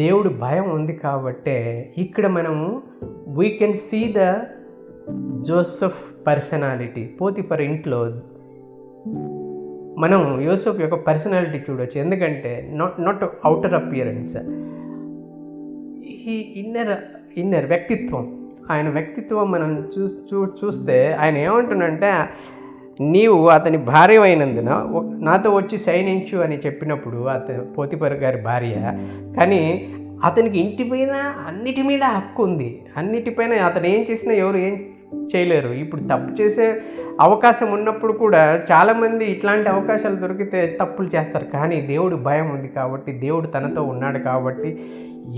దేవుడు భయం ఉంది కాబట్టే ఇక్కడ మనము we can see the Joseph personality. Potiphar ఇంట్లో మనం యోసేపు యొక్క పర్సనాలిటీ చూడవచ్చు. ఎందుకంటే నాట్ అవుటర్ అపియరెన్స్, ఈ ఇన్నర్ వ్యక్తిత్వం, ఆయన వ్యక్తిత్వం మనం చూస్తే ఆయన ఏమంటున్నంటే, నీవు అతని భార్య అయినందున నాతో వచ్చి శయనించు అని చెప్పినప్పుడు పోతిఫర్ గారి భార్య, కానీ అతనికి ఇంటి పైన అన్నిటి మీద హక్కు ఉంది, అన్నిటిపైన అతను ఏం చేసినా ఎవరు ఏం చేయలేరు. ఇప్పుడు తప్పు చేసే అవకాశం ఉన్నప్పుడు కూడా చాలామంది ఇట్లాంటి అవకాశాలు దొరికితే తప్పులు చేస్తారు. కానీ దేవుడు భయం ఉంది కాబట్టి, దేవుడు తనతో ఉన్నాడు కాబట్టి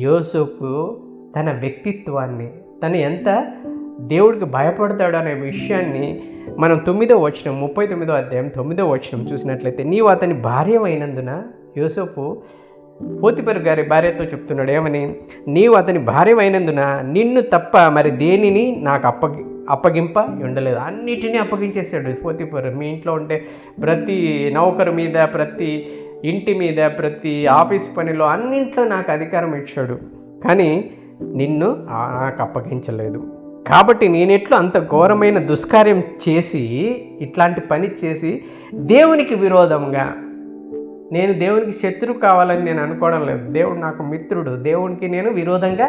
యోసేపు తన వ్యక్తిత్వాన్ని, తను ఎంత దేవుడికి భయపడతాడు అనే విషయాన్ని మనం 9వ వచనం 39వ అధ్యాయం 9వ వచనం చూసినట్లయితే, నీవు అతని భార్య అయినందున, యోసేపు పోతిఫరు గారి భార్యతో చెప్తున్నాడు ఏమని, నీవు అతని భార్య అయినందున నిన్ను తప్ప మరి దేనిని నాకు అప్పగింప ఉండలేదు. అన్నిటినీ అప్పగించేశాడు పోతిఫరు. మీ ఇంట్లో ఉంటే ప్రతి నౌకరు మీద, ప్రతి ఇంటి మీద, ప్రతి ఆఫీస్ పనిలో అన్నింట్లో నాకు అధికారం ఇచ్చాడు, కానీ నిన్ను నాకు అప్పగించలేదు. కాబట్టి నేనెట్లు అంత ఘోరమైన దుష్కార్యం చేసి, ఇట్లాంటి పని చేసి దేవునికి విరోధంగా, నేను దేవునికి శత్రువు కావాలని నేను అనుకోవడం లేదు. దేవుడు నాకు మిత్రుడు. దేవునికి నేను విరోధంగా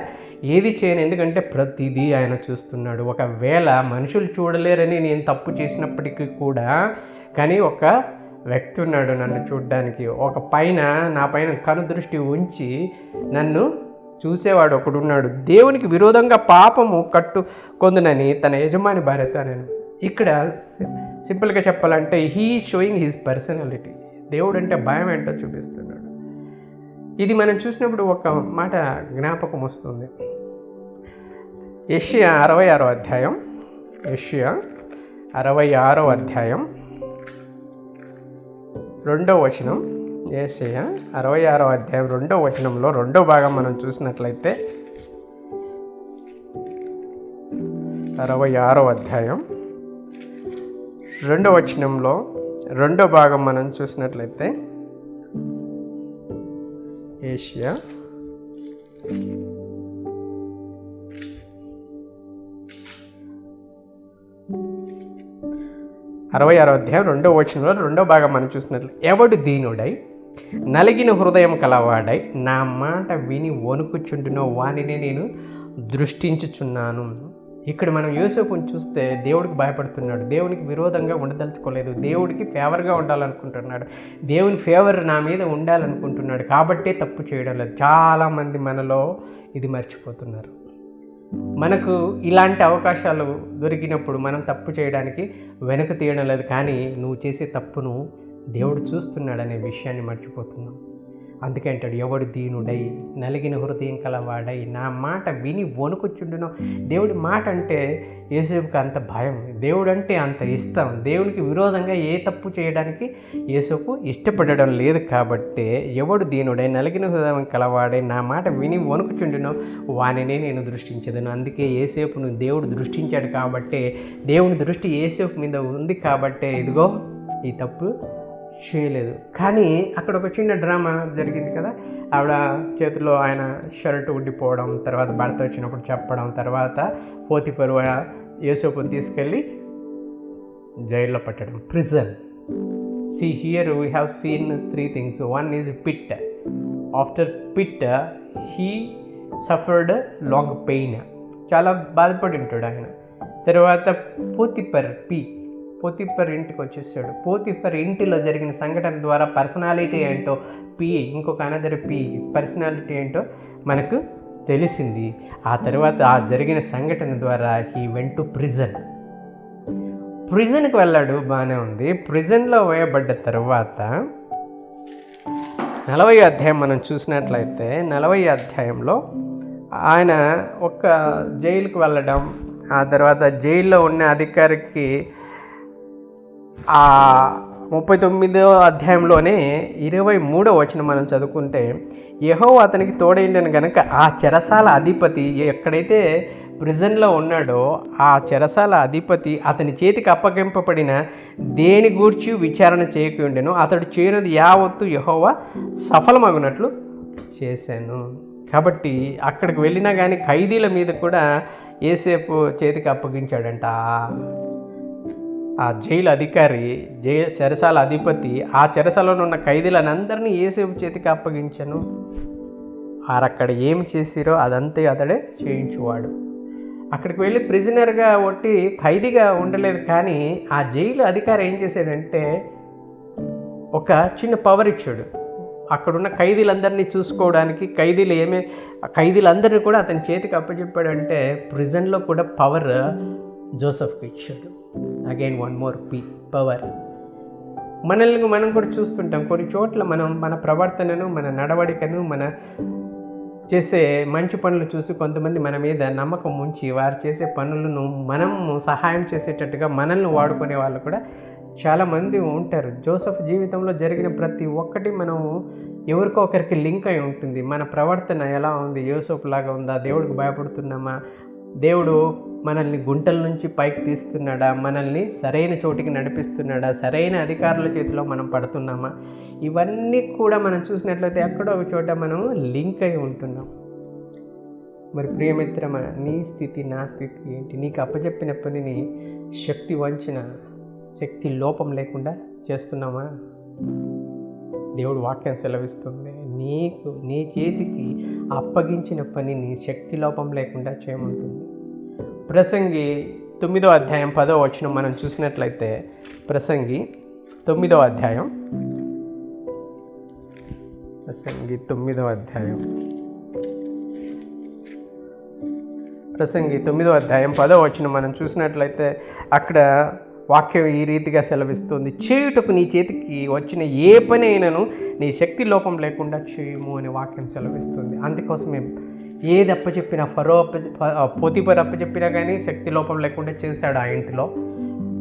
ఏది చేయను, ఎందుకంటే ప్రతిదీ ఆయన చూస్తున్నాడు. ఒకవేళ మనుషులు చూడలేరని నేను తప్పు చేసినప్పటికీ కూడా, కానీ ఒక వ్యక్తి ఉన్నాడు నన్ను చూడడానికి, ఒక పైన నా పైన కనుదృష్టి ఉంచి నన్ను చూసేవాడు ఒకడున్నాడు. దేవునికి విరోధంగా పాపము కట్టుకొందునని తన యజమాని భార్యతో నేను. ఇక్కడ సింపుల్గా చెప్పాలంటే హీ షోయింగ్ హిజ్ పర్సనాలిటీ. దేవుడు అంటే భయం ఏంటో చూపిస్తున్నాడు. ఇది మనం చూసినప్పుడు ఒక మాట జ్ఞాపకం వస్తుంది. యెషయా 66వ అధ్యాయం, యెషయా 66వ అధ్యాయం 2వ వచనం, యెషయా 66వ అధ్యాయం 2వ వచనంలో 2వ భాగం మనం చూసినట్లయితే, 66వ అధ్యాయం 2వ వచనంలో 2వ భాగం మనం చూసినట్లయితే, యెషయా 66వ అధ్యాయం 2వ వచనంలో 2వ భాగం మనం చూసినట్లయితే, ఎవడు దీనుడై నలిగిన హృదయం కలవాడై నా మాట విని వణుకుచుండునో వానినే నేను దృష్టించుచున్నాను. ఇక్కడ మనం యోసేపుని చూస్తే దేవుడికి భయపడుతున్నాడు, దేవునికి విరోధంగా ఉండదలుచుకోలేదు, దేవుడికి ఫేవర్గా ఉండాలనుకుంటున్నాడు, దేవుని ఫేవర్ నా మీద ఉండాలనుకుంటున్నాడు, కాబట్టే తప్పు చేయడం లేదు. చాలామంది మనలో ఇది మర్చిపోతున్నారు. మనకు ఇలాంటి అవకాశాలు దొరికినప్పుడు మనం తప్పు చేయడానికి వెనక తీయడం లేదు, కానీ నువ్వు చేసే తప్పును దేవుడు చూస్తున్నాడనే విషయాన్ని మర్చిపోతున్నాం. అందుకే అంటాడు, ఎవడు దీనుడై నలిగిన హృదయం కలవాడై నా మాట విని వణుకుచుండునో. దేవుడి మాట అంటే యోసేపుకి అంత భయం, దేవుడు అంటే అంత ఇష్టం. దేవునికి విరోధంగా ఏ తప్పు చేయడానికి యోసేపు ఇష్టపడడం లేదు. కాబట్టి ఎవడు దీనుడై నలిగిన హృదయం కలవాడై నా మాట విని వణుకుచుండునో వానినే నేను దృష్టించదను. అందుకే యోసేపును దేవుడు దృష్టించాడు కాబట్టి, దేవుని దృష్టి యోసేపు మీద ఉంది కాబట్టి ఇదిగో ఈ తప్పు చేయలేదు. కానీ అక్కడ ఒక చిన్న డ్రామా జరిగింది కదా, ఆవిడ చేతిలో ఆయన షర్ట్ ఉండిపోవడం, తర్వాత భర్త వచ్చినప్పుడు చెప్పడం, తర్వాత పోతిఫరు యోసేపుని తీసుకెళ్ళి జైల్లో పెట్టడం, prison. See here we have seen 3 things. One is pit. After pit he suffered long pain. చాలా బాధపడి ఉంటాడు ఆయన. తర్వాత పోతిఫర్ ఇంటికి వచ్చేసాడు. పోతిఫర్ ఇంటిలో జరిగిన సంఘటన ద్వారా పర్సనాలిటీ ఏంటో ఇంకొక అనదర్ పర్సనాలిటీ ఏంటో మనకు తెలిసింది. ఆ తర్వాత ఆ జరిగిన సంఘటన ద్వారా హీ వెంట్ టు ప్రిజన్కి వెళ్ళాడు, బాగానే ఉంది. ప్రిజన్లో వేయబడ్డ తర్వాత 40వ అధ్యాయం మనం చూసినట్లయితే 40వ అధ్యాయంలో ఆయన ఒక జైలుకు వెళ్ళడం, ఆ తర్వాత జైల్లో ఉన్న అధికారికి ఆ 39వ అధ్యాయంలోనే 23వ వచనం మనం చదువుకుంటే, యెహోవా అతనికి తోడైండెను గనుక ఆ చెరసాల అధిపతి ఎక్కడైతే ప్రిజన్లో ఉన్నాడో ఆ చెరసాల అధిపతి అతని చేతికి అప్పగింపబడిన దేని గూర్చి విచారణ చేయకుండెను, అతడు చేయనది యావత్తు యెహోవా సఫలమగునట్లు చేశాను. కాబట్టి అక్కడికి వెళ్ళినా కానీ ఖైదీల మీద కూడా యోసేపు చేతికి అప్పగించాడంట. ఆ జైలు అధికారి, చెరసాల అధిపతి ఆ చెరసాలలో ఉన్న ఖైదీలందరినీ యోసేపు చేతికి అప్పగించాను. అక్కడ ఏం చేసిరో అదంతా అతడే చేయించువాడు. అక్కడికి వెళ్ళి ప్రిజనర్గా ఒట్టి ఖైదీగా ఉండలేదు, కానీ ఆ జైలు అధికారి ఏం చేశాడంటే ఒక చిన్న పవర్ ఇచ్చాడు. అక్కడున్న ఖైదీలందరినీ చూసుకోవడానికి ఖైదీలందరినీ కూడా అతని చేతికి అప్పచెప్పాడంటే ప్రిజన్లో కూడా పవర్ జోసెఫ్కి ఇచ్చాడు. Again one more power. మనల్ని మనం కూడా చూస్తుంటాం కొన్ని చోట్ల. మన ప్రవర్తనను, మన నడవడికను, మన చేసే మంచి పనులు చూసి కొంతమంది మన మీద నమ్మకం ఉంచి వారు చేసే పనులను మనం సహాయం చేసేటట్టుగా మనల్ని వాడుకునే వాళ్ళు కూడా చాలామంది ఉంటారు. జోసెఫ్ జీవితంలో జరిగిన ప్రతి ఒక్కటి మనం ఎవరికో ఒకరికి లింక్ అయి ఉంటుంది. మన ప్రవర్తన ఎలా ఉంది? యోసేపు లాగా ఉందా? దేవుడికి భయపడుతున్నామా? దేవుడు మనల్ని గుంటల నుంచి పైకి తీస్తున్నాడా? మనల్ని సరైన చోటికి నడిపిస్తున్నాడా? సరైన అధికారుల చేతిలో మనం పడుతున్నామా? ఇవన్నీ కూడా మనం చూసినట్లయితే ఎక్కడో ఒక చోట మనం లింక్ అయి ఉంటున్నాం. మరి ప్రియమిత్రమా, నీ స్థితి నా స్థితి ఏంటి? నీకు అప్పచెప్పిన పనిని శక్తి లోపం లేకుండా చేస్తున్నామా? దేవుడు వాక్యం సెలవిస్తుంది, నీ చేతికి అప్పగించిన పనిని శక్తి లోపం లేకుండా చేయమంటుంది. ప్రసంగి 9వ అధ్యాయం 10వ వచనం మనం చూసినట్లయితే, ప్రసంగి 9వ అధ్యాయం 10వ వచనం మనం చూసినట్లయితే అక్కడ వాక్యం ఈ రీతిగా సెలవిస్తుంది, చేయుటకు నీ చేతికి వచ్చిన ఏ పని అయినను నీ శక్తి లోపం లేకుండా చేయము అనే వాక్యం సెలవిస్తుంది. అందుకోసమే ఏది అప్పచెప్పినా, పోతీఫర్ అప్పచెప్పినా కానీ శక్తి లోపం లేకుండా చేశాడు ఆ ఇంటిలో.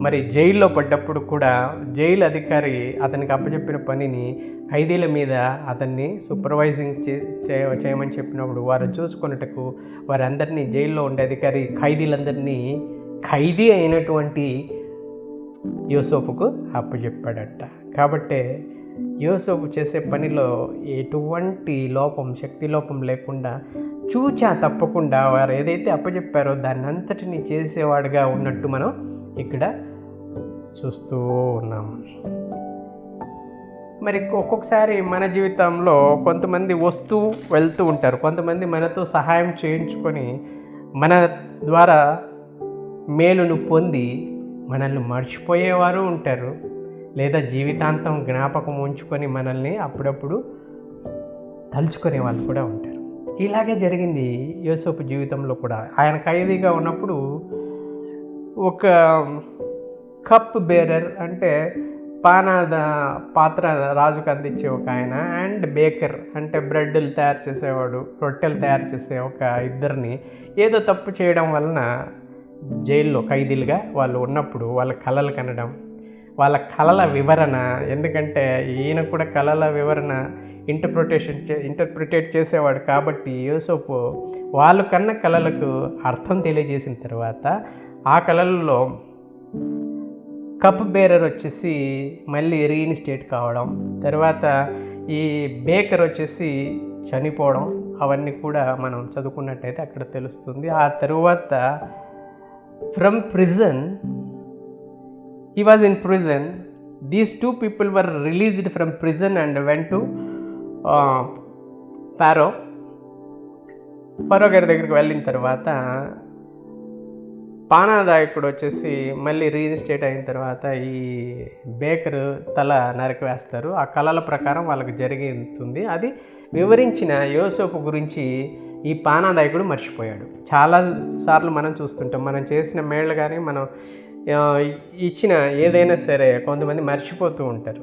మరి జైల్లో పడ్డప్పుడు కూడా జైలు అధికారి అతనికి అప్పచెప్పిన పనిని ఖైదీల మీద అతన్ని సూపర్వైజింగ్ చేయమని చెప్పినప్పుడు వారు చూసుకున్నట్టుకు వారందరినీ, జైల్లో ఉండే అధికారి ఖైదీలందరినీ ఖైదీ అయినటువంటి యోసేపుకు అప్పచెప్పాడట. కాబట్టే యోసేపు చేసే పనిలో ఎటువంటి శక్తి లోపం లేకుండా చూచా తప్పకుండా వారు ఏదైతే అప్పచెప్పారో దాన్ని అంతటిని చేసేవాడుగా ఉన్నట్టు మనం ఇక్కడ చూస్తూ ఉన్నాం. మరి ఒక్కొక్కసారి మన జీవితంలో కొంతమంది వస్తూ వెళ్తూ ఉంటారు. కొంతమంది మనతో సహాయం చేయించుకొని మన ద్వారా మేలును పొంది మనల్ని మర్చిపోయేవారు ఉంటారు. లేదా జీవితాంతం జ్ఞాపకం ఉంచుకొని మనల్ని అప్పుడప్పుడు తలుచుకునే వాళ్ళు కూడా ఉంటారు. ఇలాగే జరిగింది యోసేపు జీవితంలో కూడా. ఆయన ఖైదీగా ఉన్నప్పుడు ఒక కప్ బేరర్ అంటే పాత్ర రాజుకు అందించే ఒక ఆయన, అండ్ బేకర్ అంటే బ్రెడ్లు తయారు చేసేవాడు, రొట్టెలు తయారు చేసే ఒక ఇద్దరిని ఏదో తప్పు చేయడం వలన జైల్లో ఖైదీలుగా వాళ్ళు ఉన్నప్పుడు వాళ్ళ కళలు కనడం, వాళ్ళ కళల వివరణ, ఎందుకంటే ఈయన కూడా కళల వివరణ ఇంటర్ప్రిటేట్ చేసేవాడు కాబట్టి యోసేపు వాళ్ళు కన్న కళలకు అర్థం తెలియజేసిన తర్వాత ఆ కళల్లో కప్ బేరర్ వచ్చేసి మళ్ళీ రీఇన్స్టేట్ కావడం, తర్వాత ఈ బేకర్ వచ్చేసి చనిపోవడం, అవన్నీ కూడా మనం చదువుకున్నట్టయితే అక్కడ తెలుస్తుంది. ఆ తరువాత from prison, he was in prison. These two people were released from prison and went to Pharaoh గారి దగ్గరికి వెళ్ళిన తర్వాత పానాదాయకుడు వచ్చేసి మళ్ళీ రీఇన్స్టేట్ అయిన తర్వాత ఈ బేకర్ తల నరికి వేస్తారు. ఆ కళల ప్రకారం వాళ్ళకి జరిగింది. అది వివరించిన యోసేపు గురించి ఈ పానాదాయకుడు మర్చిపోయాడు. చాలాసార్లు మనం చూస్తుంటాం, మనం చేసిన మేళ్ళు కానీ మనం ఇచ్చిన ఏదైనా సరే కొంతమంది మర్చిపోతూ ఉంటారు.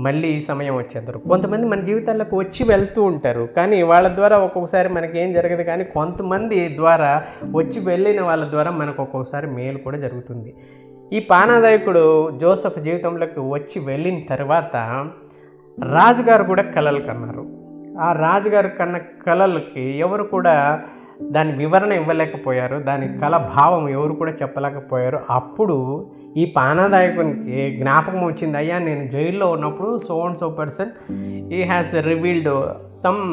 మళ్ళీ ఈ సమయం వచ్చేందరు కొంతమంది మన జీవితాల్లోకి వచ్చి వెళ్తూ ఉంటారు, కానీ వాళ్ళ ద్వారా ఒక్కొక్కసారి మనకి ఏం జరగదు. కానీ కొంతమంది ద్వారా వచ్చి వెళ్ళిన వాళ్ళ ద్వారా మనకు ఒక్కొక్కసారి మేలు కూడా జరుగుతుంది. ఈ పానాదాయకుడు జోసెఫ్ జీవితంలోకి వచ్చి వెళ్ళిన తర్వాత రాజుగారు కూడా కలలు కన్నారు. ఆ రాజుగారు కన్న కళలకి ఎవరు కూడా దాని వివరణ ఇవ్వలేకపోయారు, దాని కళ భావం ఎవరు కూడా చెప్పలేకపోయారు. అప్పుడు ఈ పానాదాయకునికి జ్ఞాపకం వచ్చింది, అయ్యా నేను జైల్లో ఉన్నప్పుడు so and so person he has revealed some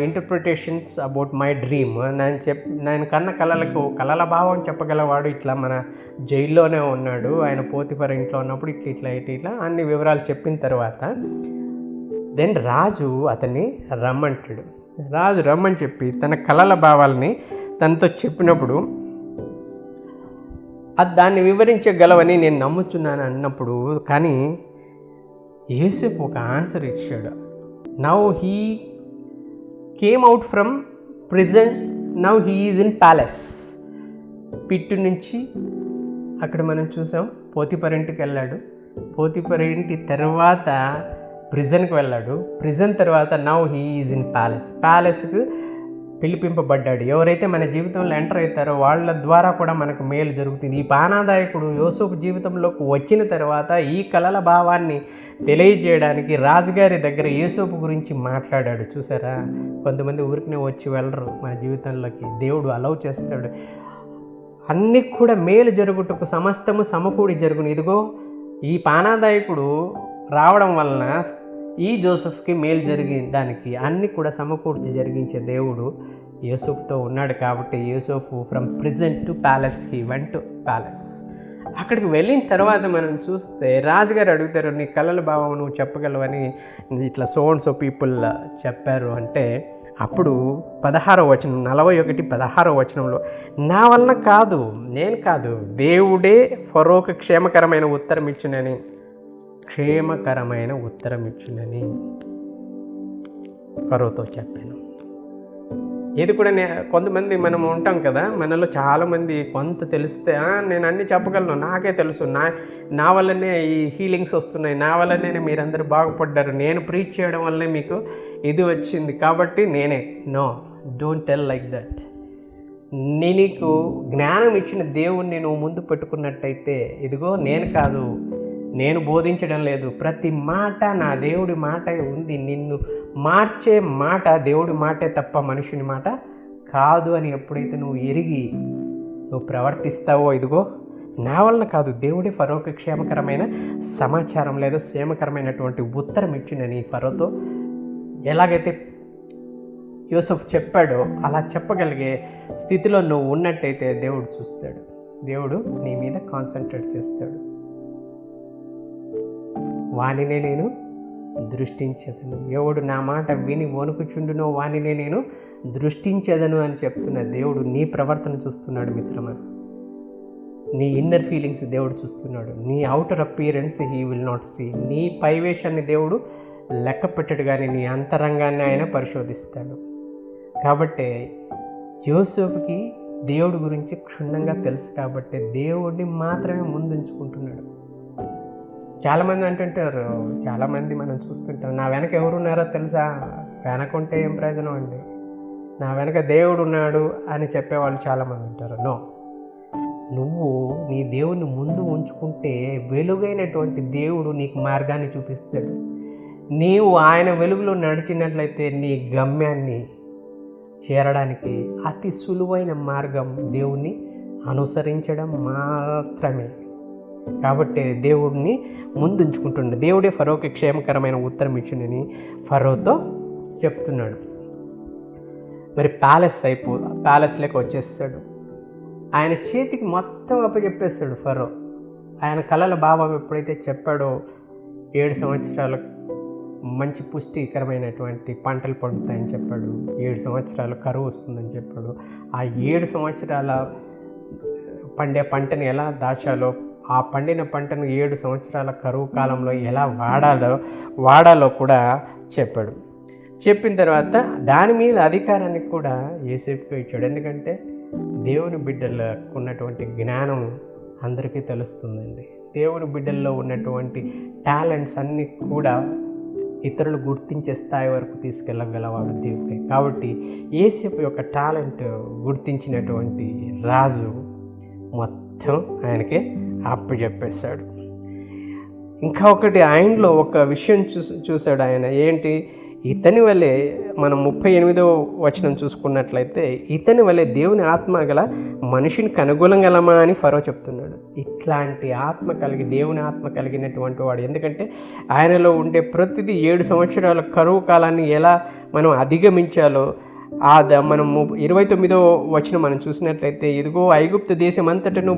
interpretations about my dream. నేను కన్న కళలకు కళల భావం చెప్పగలవాడు ఇట్లా మన జైల్లోనే ఉన్నాడు, ఆయన పోతిఫర్ ఇంట్లో ఉన్నప్పుడు ఇట్లా అన్ని వివరాలు చెప్పిన తర్వాత దెన్ రాజు అతన్ని రమ్మంటాడు. రాజు రమ్మని చెప్పి తన కళల భావాలని తనతో చెప్పినప్పుడు దాన్ని వివరించగలవని నేను నమ్ముతున్నాను అన్నప్పుడు, కానీ యోసేపు ఒక ఆన్సర్ ఇచ్చాడు. Now he came out from prison, now he is in palace. Pit నుంచి అక్కడ మనం చూసాం పోతిఫర్ ఇంటికి వెళ్ళాడు. పోతిఫర్ ఇంటి తర్వాత ప్రిజన్కి వెళ్ళాడు. ప్రిజన్ తర్వాత now he is in palace. ప్యాలెస్కు పిలిపింపబడ్డాడు. ఎవరైతే మన జీవితంలో ఎంటర్ అవుతారో వాళ్ళ ద్వారా కూడా మనకు మేలు జరుగుతుంది. ఈ పానాదాయకుడు యోసేపు జీవితంలోకి వచ్చిన తర్వాత ఈ కలల భావాన్ని తెలియజేయడానికి రాజుగారి దగ్గర యోసేపు గురించి మాట్లాడాడు. చూసారా, కొంతమంది ఊరికనే వచ్చి వెళ్ళరు మన జీవితంలోకి. దేవుడు అలౌ చేస్తాడు. అన్నీ కూడా మేలు జరుగుటకు సమస్తము సమకూడి జరుగును. ఇదిగో ఈ పానాదాయకుడు రావడం వలన ఈ జోసెఫ్కి మేలు జరిగడానికి అన్నీ కూడా సమకూర్చి జరిగించే దేవుడు యోసేపుతో ఉన్నాడు. కాబట్టి యోసేపు from prison to palace, he went to palace. అక్కడికి వెళ్ళిన తర్వాత మనం చూస్తే రాజుగారు అడుగుతారు, నీ కలల భావం నువ్వు చెప్పగలవని ఇట్లా సో పీపుల్ చెప్పారు అంటే, అప్పుడు 16వ వచనం 41:16 వచనంలో, నా వలన కాదు, నేను కాదు, దేవుడే ఫరోకు క్షేమకరమైన ఉత్తరం ఇచ్చునని ఫరోతో చెప్పాను. ఇది కూడా కొంతమంది మనం ఉంటాం కదా, మనలో చాలామంది కొంత తెలిస్తే నేను అన్నీ చెప్పగలను, నాకే తెలుసు, నా వల్లనే ఈ హీలింగ్స్ వస్తున్నాయి, నా వల్లనే మీరందరూ బాగుపడ్డారు, నేను ప్రీచ్ చేయడం వల్లే మీకు ఇది వచ్చింది, కాబట్టి నేనే. No, don't tell like that. నీకు జ్ఞానం ఇచ్చిన దేవుణ్ణి నువ్వు ముందు పెట్టుకున్నట్టయితే, ఇదిగో నేను కాదు, నేను బోధించడం లేదు, ప్రతి మాట నా దేవుడి మాట ఉంది, నిన్ను మార్చే మాట దేవుడి మాటే తప్ప మనుషుని మాట కాదు అని ఎప్పుడైతే నువ్వు ఎరిగి నువ్వు ప్రవర్తిస్తావో, ఇదిగో నా వలన కాదు, దేవుడే ఫరోకి క్షేమకరమైన సమాచారం లేదా క్షేమకరమైనటువంటి ఉత్తరం ఇచ్చిందని ఫరోతో ఎలాగైతే యోసేపు చెప్పాడో అలా చెప్పగలిగే స్థితిలో నువ్వు ఉన్నట్టయితే దేవుడు చూస్తాడు. దేవుడు నీ మీద కాన్సన్ట్రేట్ చేస్తాడు. వానినే నేను దృష్టించదను, ఎవడు నా మాట విని వణుకుచుండునో వానినే నేను దృష్టించదను అని చెప్తున్న దేవుడు నీ ప్రవర్తన చూస్తున్నాడు మిత్రమా. నీ ఇన్నర్ ఫీలింగ్స్ దేవుడు చూస్తున్నాడు. నీ outer appearance he will not see. నీ పైవేషాన్ని దేవుడు లెక్క పెట్టడు, కానీ నీ అంతరంగాన్ని ఆయన పరిశోధిస్తాడు. కాబట్టి యోసేపుకి దేవుడి గురించి క్షుణ్ణంగా తెలుసు కాబట్టి దేవుడిని మాత్రమే ముందుంచుకుంటున్నాడు. చాలామంది అంటుంటారు, చాలామంది మనం చూస్తుంటాం, నా వెనక ఎవరున్నారో తెలుసా, వెనకుంటే ఏం ప్రయోజనం అండి, నా వెనక దేవుడు ఉన్నాడు అని చెప్పేవాళ్ళు చాలామంది ఉంటారు. నో, నువ్వు నీ దేవుడిని ముందు ఉంచుకుంటే వెలుగైనటువంటి దేవుడు నీకు మార్గాన్ని చూపిస్తాడు. నీవు ఆయన వెలుగులో నడిచినట్లయితే నీ గమ్యాన్ని చేరడానికి అతి సులువైన మార్గం దేవుణ్ణి అనుసరించడం మాత్రమే. కాబట్టి దేవుడిని ముందుంచుకుంటుండే దేవుడే ఫరోకి క్షేమకరమైన ఉత్తరం ఇచ్చిందని ఫరోతో చెప్తున్నాడు. మరి ప్యాలెస్లోకి వచ్చేస్తాడు. ఆయన చేతికి మొత్తం అప్పచెప్పేస్తాడు ఫరో. ఆయన కలల భావం ఎప్పుడైతే చెప్పాడో 7 సంవత్సరాలు మంచి పుష్టికరమైనటువంటి పంటలు పండుతాయని చెప్పాడు, 7 సంవత్సరాలు కరువు వస్తుందని చెప్పాడు. ఆ 7 సంవత్సరాల పండే పంటని ఎలా దాచాలో, ఆ పండిన పంటను 7 సంవత్సరాల కరువు కాలంలో ఎలా వాడాలో కూడా చెప్పాడు. చెప్పిన తర్వాత దాని మీద అధికారాన్ని కూడా యోసేపుకు ఇచ్చాడు. ఎందుకంటే దేవుని బిడ్డలకు ఉన్నటువంటి జ్ఞానం అందరికీ తెలుస్తుందండి. దేవుని బిడ్డల్లో ఉన్నటువంటి టాలెంట్స్ అన్నీ కూడా ఇతరులు గుర్తించే స్థాయి వరకు తీసుకెళ్ళగలవాడు దేవుడే. కాబట్టి యోసేపు యొక్క టాలెంట్ గుర్తించినటువంటి రాజు మొత్తం ఆయనకి అప్పచెప్పేశాడు. ఇంకా ఒకటి, ఆయనలో ఒక విషయం చూశాడు ఆయన. ఏంటి? ఇతని వల్లే మనం 38వ వచనం చూసుకున్నట్లయితే, ఇతని వల్లే దేవుని ఆత్మ గల మనిషిని కనుగొనగలమా అని ఫరో చెప్తున్నాడు. ఇట్లాంటి ఆత్మ దేవుని ఆత్మ కలిగినటువంటి వాడు. ఎందుకంటే ఆయనలో ఉండే ప్రతిదీ 7 సంవత్సరాల కరువు కాలాన్ని ఎలా మనం అధిగమించాలో మనం 29వ వచనం మనం చూసినట్లయితే, ఇదిగో ఐగుప్తు దేశం అంతటను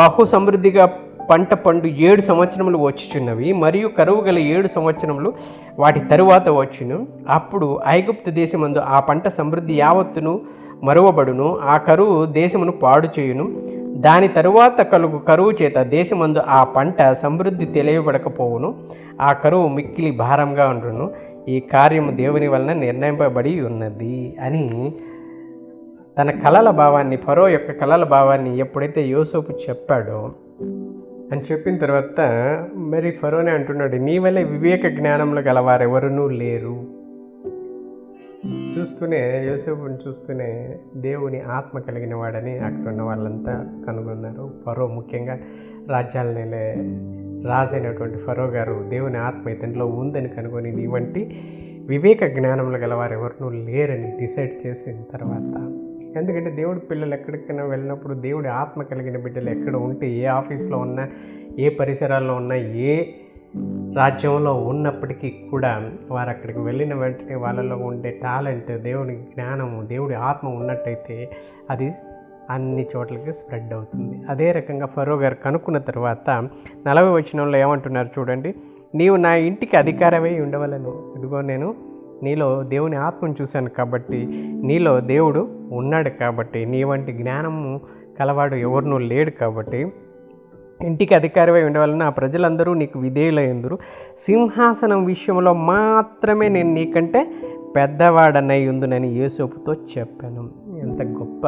బహు సమృద్ధిగా పంట పండు 7 సంవత్సరములు వచ్చుచున్నవి, మరియు కరువు గల 7 సంవత్సరములు వాటి తరువాత వచ్చును. అప్పుడు ఐగుప్తు దేశమందు ఆ పంట సమృద్ధి యావత్తును మరువబడును, ఆ కరువు దేశమును పాడు చేయును. దాని తరువాత కలుగు కరువు చేత దేశమందు ఆ పంట సమృద్ధి తెలియబడకపోవును, ఆ కరువు మిక్కిలి భారంగా ఉండును. ఈ కార్యము దేవుని వలన నిర్ణయింపబడి ఉన్నది అని తన కలల భావాన్ని, ఫరో యొక్క కలల భావాన్ని ఎప్పుడైతే యోసేపు చెప్పాడో అని చెప్పిన తర్వాత మరి ఫరోనే అంటున్నాడు, నీ వల్లే వివేక జ్ఞానంలో గలవారెవరునూ లేరు. చూస్తూనే యోసేపుని చూస్తూనే దేవుని ఆత్మ కలిగిన వాడని అక్కడ ఉన్న వాళ్ళంతా కనుగొన్నారు. ఫరో ముఖ్యంగా రాజ్యాల నెలే రాజైనటువంటి ఫరో గారు దేవుని ఆత్మ ఇతనిలో ఉందని కనుగొని నీ వంటి వివేక జ్ఞానంలో గలవారు ఎవరినూ లేరని డిసైడ్ చేసిన తర్వాత, ఎందుకంటే దేవుడి పిల్లలు ఎక్కడికైనా వెళ్ళినప్పుడు దేవుడి ఆత్మ కలిగిన బిడ్డలు ఎక్కడ ఉంటే, ఏ ఆఫీస్లో ఉన్నా, ఏ పరిసరాల్లో ఉన్నా, ఏ రాజ్యంలో ఉన్నప్పటికీ కూడా వారు అక్కడికి వెళ్ళిన వెంటనే వాళ్ళలో ఉండే టాలెంట్, దేవుని జ్ఞానము, దేవుడి ఆత్మ ఉన్నట్టయితే అది అన్ని చోట్లకి స్ప్రెడ్ అవుతుంది. అదే రకంగా ఫరో గారు కనుక్కున్న తర్వాత 40వ వచనంలో ఏమంటున్నారు చూడండి, నీవు నా ఇంటికి అధికారమై ఉండవలను. ఇదిగో నేను నీలో దేవుని ఆత్మను చూశాను కాబట్టి, నీలో దేవుడు ఉన్నాడు కాబట్టి, నీ వంటి జ్ఞానము కలవాడు ఎవరినూ లేడు కాబట్టి ఇంటికి అధికారమై ఉండవలన ఆ ప్రజలందరూ నీకు విధేయులయ్యందురు. సింహాసనం విషయంలో మాత్రమే నేను నీకంటే పెద్దవాడనై ఉందునని యోసేపుతో చెప్పాను. ఎంత గొప్ప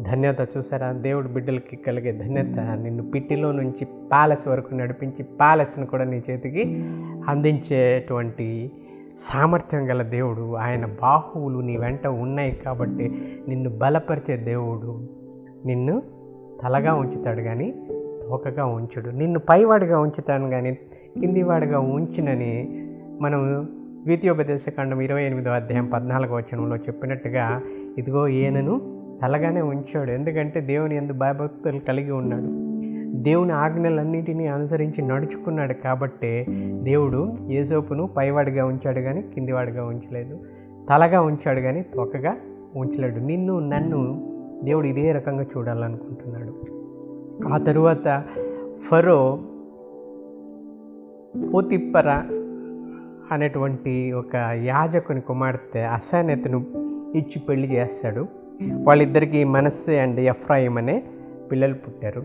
ధన్యత చూసారా, దేవుడు బిడ్డలకి కలిగే ధన్యత. నిన్ను పిట్టిలో నుంచి ప్యాలెస్ వరకు నడిపించి ప్యాలెస్ని కూడా నీ చేతికి అందించేటువంటి సామర్థ్యం గల దేవుడు. ఆయన బాహువులు నీ వెంట ఉన్నాయి కాబట్టి నిన్ను బలపరిచే దేవుడు. నిన్ను తలగా ఉంచుతాడు కానీ తోకగా ఉంచుడు. నిన్ను పైవాడిగా ఉంచుతాను కానీ కిందివాడిగా ఉంచినని మనం ద్వితీయోపదేశకాండం 28వ అధ్యాయం 14వ వచనంలో చెప్పినట్టుగా, ఇదిగో ఈయనను తలగానే ఉంచాడు. ఎందుకంటే దేవుని యందు భయభక్తులు కలిగి ఉన్నాడు, దేవుని ఆజ్ఞలన్నింటినీ అనుసరించి నడుచుకున్నాడు. కాబట్టే దేవుడు యోసేపును పైవాడిగా ఉంచాడు కానీ కిందివాడిగా ఉంచలేదు, తలగా ఉంచాడు కానీ తోకగా ఉంచలేడు. నిన్ను నన్ను దేవుడు ఇదే రకంగా చూడాలనుకుంటున్నాడు. ఆ తరువాత ఫరో పోతిప్పర అనేటువంటి ఒక యాజకుని కుమార్తె అసనేతును ఇచ్చి పెళ్లి చేస్తాడు. వాళ్ళిద్దరికీ మనస్సే అండ్ ఎఫ్రాయిం అనే పిల్లలు పుట్టారు.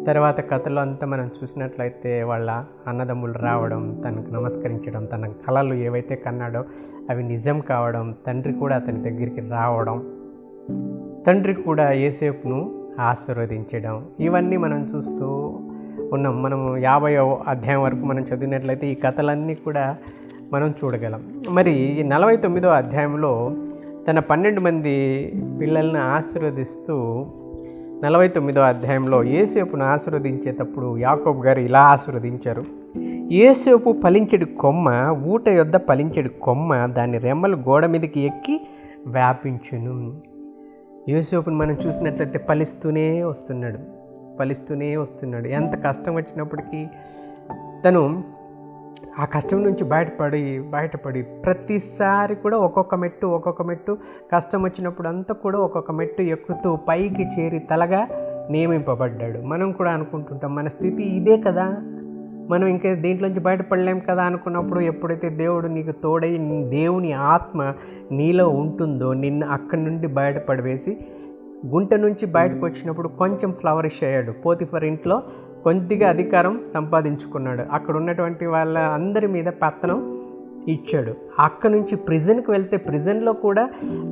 తర్వాత కథలో అంతా మనం చూసినట్లయితే వాళ్ళ అన్నదమ్ములు రావడం, తనకు నమస్కరించడం, తన కళలు ఏవైతే కన్నాడో అవి నిజం కావడం, తండ్రి కూడా అతని దగ్గరికి రావడం, తండ్రి కూడా యోసేపును ఆశీర్వదించడం, ఇవన్నీ మనం చూస్తూ ఉన్నాం. మనము 50వ అధ్యాయం వరకు మనం చదివినట్లయితే ఈ కథలన్నీ కూడా మనం చూడగలం. మరి 49వ అధ్యాయంలో తన 12 మంది పిల్లల్ని ఆశీర్వదిస్తూ 49వ అధ్యాయంలో యోసేపును ఆశీర్వదించేటప్పుడు యాకోబు గారు ఇలా ఆశీర్వదించారు. యోసేపు ఫలించెడు కొమ్మ, ఊట యొద్ద ఫలించెడు కొమ్మ, దాని రెమ్మలు గోడ మీదకి ఎక్కి వ్యాపించును. యోసేపును మనం చూసినట్లయితే ఫలిస్తూనే వస్తున్నాడు. ఎంత కష్టం వచ్చినప్పటికీ తను ఆ కష్టం నుంచి బయటపడి ప్రతిసారి కూడా ఒక్కొక్క మెట్టు కష్టం వచ్చినప్పుడు అంతా కూడా ఒక్కొక్క మెట్టు ఎక్కుతూ పైకి చేరి తలగా నియమింపబడ్డాడు. మనం కూడా అనుకుంటుంటాం మన స్థితి ఇదే కదా, మనం ఇంకా దీంట్లోంచి బయటపడలేం కదా అనుకున్నప్పుడు, ఎప్పుడైతే దేవుడు నీకు తోడై దేవుని ఆత్మ నీలో ఉంటుందో నిన్ను అక్కడి నుండి బయటపడివేసి గుంట నుంచి బయటకు వచ్చినప్పుడు కొంచెం ఫ్లవరిష్ అయ్యాడు. పోతిఫర్ ఇంట్లో కొద్దిగా అధికారం సంపాదించుకున్నాడు. అక్కడ ఉన్నటువంటి వాళ్ళ అందరి మీద పెత్తనం ఇచ్చాడు. అక్కడి నుంచి ప్రిజన్కి వెళ్తే ప్రిజన్లో కూడా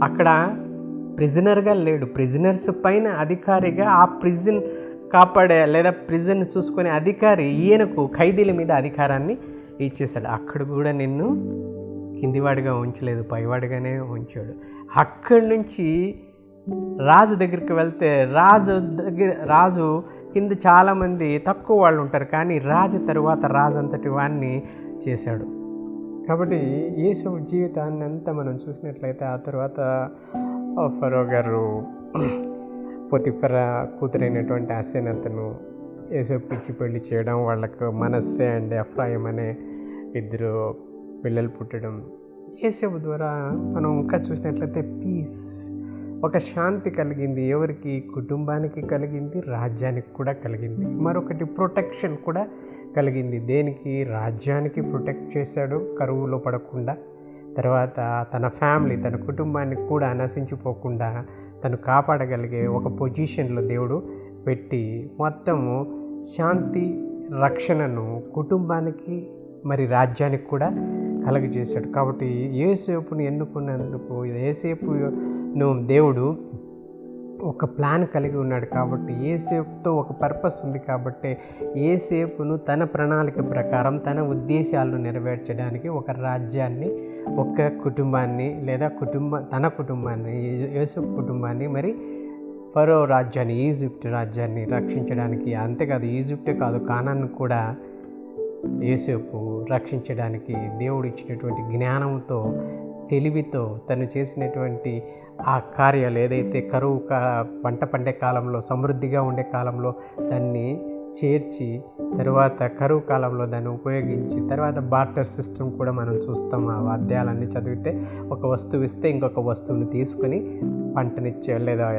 అక్కడ ప్రిజనర్గా లేడు, ప్రిజనర్స్ పైన అధికారిగా ఆ ప్రిజన్ కాపాడే లేదా ప్రిజన్ చూసుకునే అధికారి ఈయనకు ఖైదీల మీద అధికారాన్ని ఇచ్చేశాడు. అక్కడ కూడా నిన్ను కిందివాడిగా ఉంచలేదు, పైవాడిగానే ఉంచాడు. అక్కడి నుంచి రాజు దగ్గరికి వెళ్తే రాజు కింద చాలామంది తక్కువ వాళ్ళు ఉంటారు, కానీ రాజు తరువాత రాజు అంతటి వాడిని చేశాడు. కాబట్టి యేసు జీవితాన్ని అంతా మనం చూసినట్లయితే ఆ తర్వాత ఫరో గారు పోతిఫర కూతురైనటువంటి అసెనతును యోసేపుకి ఇచ్చి పెళ్లి చేయడం, వాళ్ళకు మనస్సే అండ్ ఎఫ్రాయిం అనే 2 పిల్లలు పుట్టడం, యోసేపు ద్వారా మనం ఇంకా చూసినట్లయితే పీస్, ఒక శాంతి కలిగింది. ఎవరికి? కుటుంబానికి కలిగింది, రాజ్యానికి కూడా కలిగింది. మరొకటి ప్రొటెక్షన్ కూడా కలిగింది. దేనికి? రాజ్యానికి ప్రొటెక్ట్ చేశాడు కరువులో పడకుండా. తర్వాత తన ఫ్యామిలీ, తన కుటుంబానికి కూడా నశించిపోకుండా తను కాపాడగలిగే ఒక పొజిషన్లో దేవుడు పెట్టి మొత్తము శాంతి రక్షణను కుటుంబానికి మరి రాజ్యానికి కూడా కలుగజేశాడు. కాబట్టి యోసేపును ఎన్నుకున్నందుకు యోసేపును దేవుడు ఒక ప్లాన్ కలిగి ఉన్నాడు. కాబట్టి యోసేపుతో ఒక పర్పస్ ఉంది. కాబట్టి యోసేపును తన ప్రణాళిక ప్రకారం తన ఉద్దేశాలను నెరవేర్చడానికి ఒక రాజ్యాన్ని, ఒక కుటుంబాన్ని లేదా తన కుటుంబాన్ని, యోసేపు కుటుంబాన్ని, మరి ఫరో రాజ్యాన్ని, ఈజిప్ట్ రాజ్యాన్ని రక్షించడానికి, అంతేకాదు ఈజిప్టే కాదు కానాన్ను కూడా యోసేపు రక్షించడానికి దేవుడు ఇచ్చినటువంటి జ్ఞానంతో, తెలివితో తను చేసినటువంటి ఆ కార్యాలు ఏదైతే కరువు పంట పండే కాలంలో, సమృద్ధిగా ఉండే కాలంలో దాన్ని చేర్చి, తర్వాత కరువు కాలంలో దాన్ని ఉపయోగించి, తర్వాత బార్టర్ సిస్టమ్ కూడా మనం చూస్తాం. ఆ అధ్యాయాలన్నీ చదివితే ఒక వస్తువు ఇస్తే ఇంకొక వస్తువుని తీసుకొని పంటనిచ్చే లేదా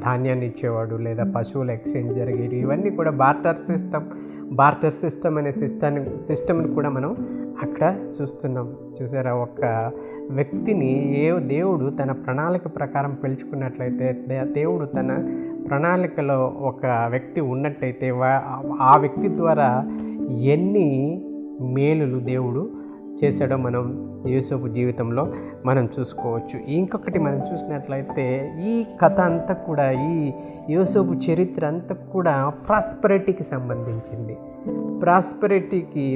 ధాన్యాన్ని ఇచ్చేవాడు, లేదా పశువుల ఎక్స్చేంజ్ జరిగేది. ఇవన్నీ కూడా బార్టర్ సిస్టమ్ అనే సిస్టమ్ని కూడా మనం అక్కడ చూస్తున్నాం. చూసారా, ఒక వ్యక్తిని దేవుడు తన ప్రణాళిక ప్రకారం పిలుచుకున్నట్లయితే, దేవుడు తన ప్రణాళికలో ఒక వ్యక్తి ఉన్నట్టయితే ఆ వ్యక్తి ద్వారా ఎన్ని మేలులు దేవుడు చేశాడో మనం యోసేపు జీవితంలో మనం చూసుకోవచ్చు. ఇంకొకటి మనం చూసినట్లయితే ఈ కథ అంతా కూడా, ఈ యోసేపు చరిత్ర అంతా కూడా ప్రాస్పెరిటీకి సంబంధించింది. ప్రాస్పెరిటీకి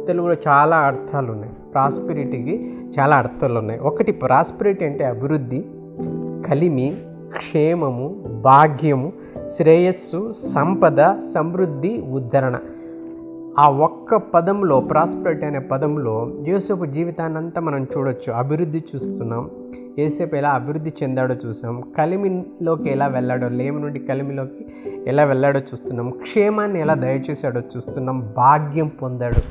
తెలుగులో చాలా అర్థాలు ఉన్నాయి. ప్రాస్పెరిటీకి చాలా అర్థాలు ఉన్నాయి. ఒకటి, ప్రాస్పెరిటీ అంటే అభివృద్ధి, కలిమి, క్షేమము, భాగ్యము, శ్రేయస్సు, సంపద, సమృద్ధి, ఉద్ధరణ. ఆ ఒక్క పదంలో, ప్రాస్పెరిటీ అనే పదంలో యోసేపు జీవితాన్నంతా మనం చూడొచ్చు. అభివృద్ధి చూస్తున్నాం, యోసేపు ఎలా అభివృద్ధి చెందాడో చూసాం. కలిమిలోకి ఎలా వెళ్ళాడో, లేమి నుండి కలిమిలోకి ఎలా వెళ్ళాడో చూస్తున్నాం. క్షేమాన్ని ఎలా దయచేశాడో చూస్తున్నాం. భాగ్యం పొందాడు.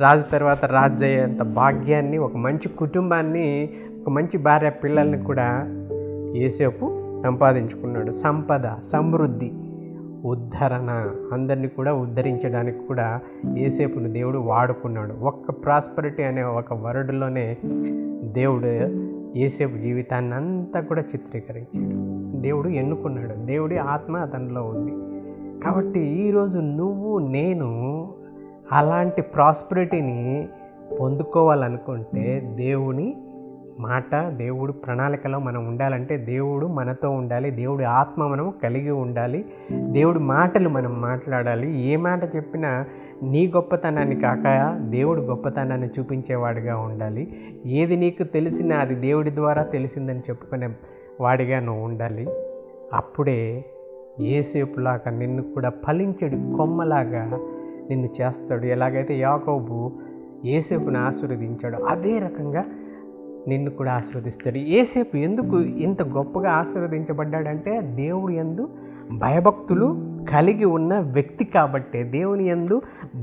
రాజు తర్వాత రాజు అయ్యేంత భాగ్యాన్ని, ఒక మంచి కుటుంబాన్ని, ఒక మంచి భార్య పిల్లల్ని కూడా యోసేపు సంపాదించుకున్నాడు. సంపద, సమృద్ధి, ఉద్ధరణ, అందరినీ కూడా ఉద్ధరించడానికి కూడా యోసేపును దేవుడు వాడుకున్నాడు. ఒక్క ప్రాస్పెరిటీ అనే ఒక వర్డ్లోనే దేవుడు యోసేపు జీవితాన్ని అంతా కూడా చిత్రీకరించాడు. దేవుడు ఎన్నుకున్నాడు. దేవుడి ఆత్మ అతనిలో ఉంది. కాబట్టి ఈరోజు నువ్వు, నేను అలాంటి ప్రాస్పెరిటీని పొందుకోవాలనుకుంటే దేవుని మాట, దేవుడు ప్రణాళికలో మనం ఉండాలంటే దేవుడు మనతో ఉండాలి. దేవుడి ఆత్మ మనం కలిగి ఉండాలి. దేవుడి మాటలు మనం మాట్లాడాలి. ఏ మాట చెప్పినా నీ గొప్పతనాన్ని కాక దేవుడు గొప్పతనాన్ని చూపించేవాడిగా ఉండాలి. ఏది నీకు తెలిసినా అది దేవుడి ద్వారా తెలిసిందని చెప్పుకునే వాడిగా నువ్వు ఉండాలి. అప్పుడే యోసేపులాగా నిన్ను కూడా ఫలించడి కొమ్మలాగా నిన్ను చేస్తాడు. ఎలాగైతే యాకోబు యోసేపును ఆశీర్వదించాడో అదే రకంగా నిన్ను కూడా ఆశీర్వదిస్తాడు. యోసేపు ఎందుకు ఇంత గొప్పగా ఆశీర్వదించబడ్డాడంటే దేవుడు యందు భయభక్తులు కలిగి ఉన్న వ్యక్తి కాబట్టే, దేవుని యందు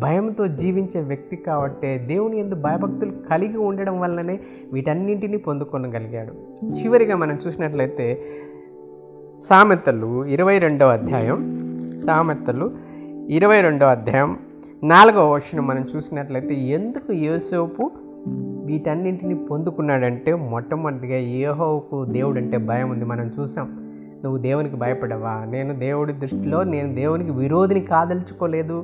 భయంతో జీవించే వ్యక్తి కాబట్టే, దేవుని యందు భయభక్తులు కలిగి ఉండడం వల్లనే వీటన్నింటినీ పొందుకొనగలిగాడు. చివరిగా మనం చూసినట్లయితే సామెతలు 22వ అధ్యాయం 4వ వచనం మనం చూసినట్లయితే ఎందుకు యోసేపు వీటన్నింటినీ పొందుకున్నాడంటే, మొట్టమొదటిగా యెహోవాకు దేవుడు అంటే భయం ఉంది. మనం చూసాం, నువ్వు దేవునికి భయపడవా, నేను దేవుడి దృష్టిలో నేను దేవునికి విరోధిని కాదలుచుకోలేదు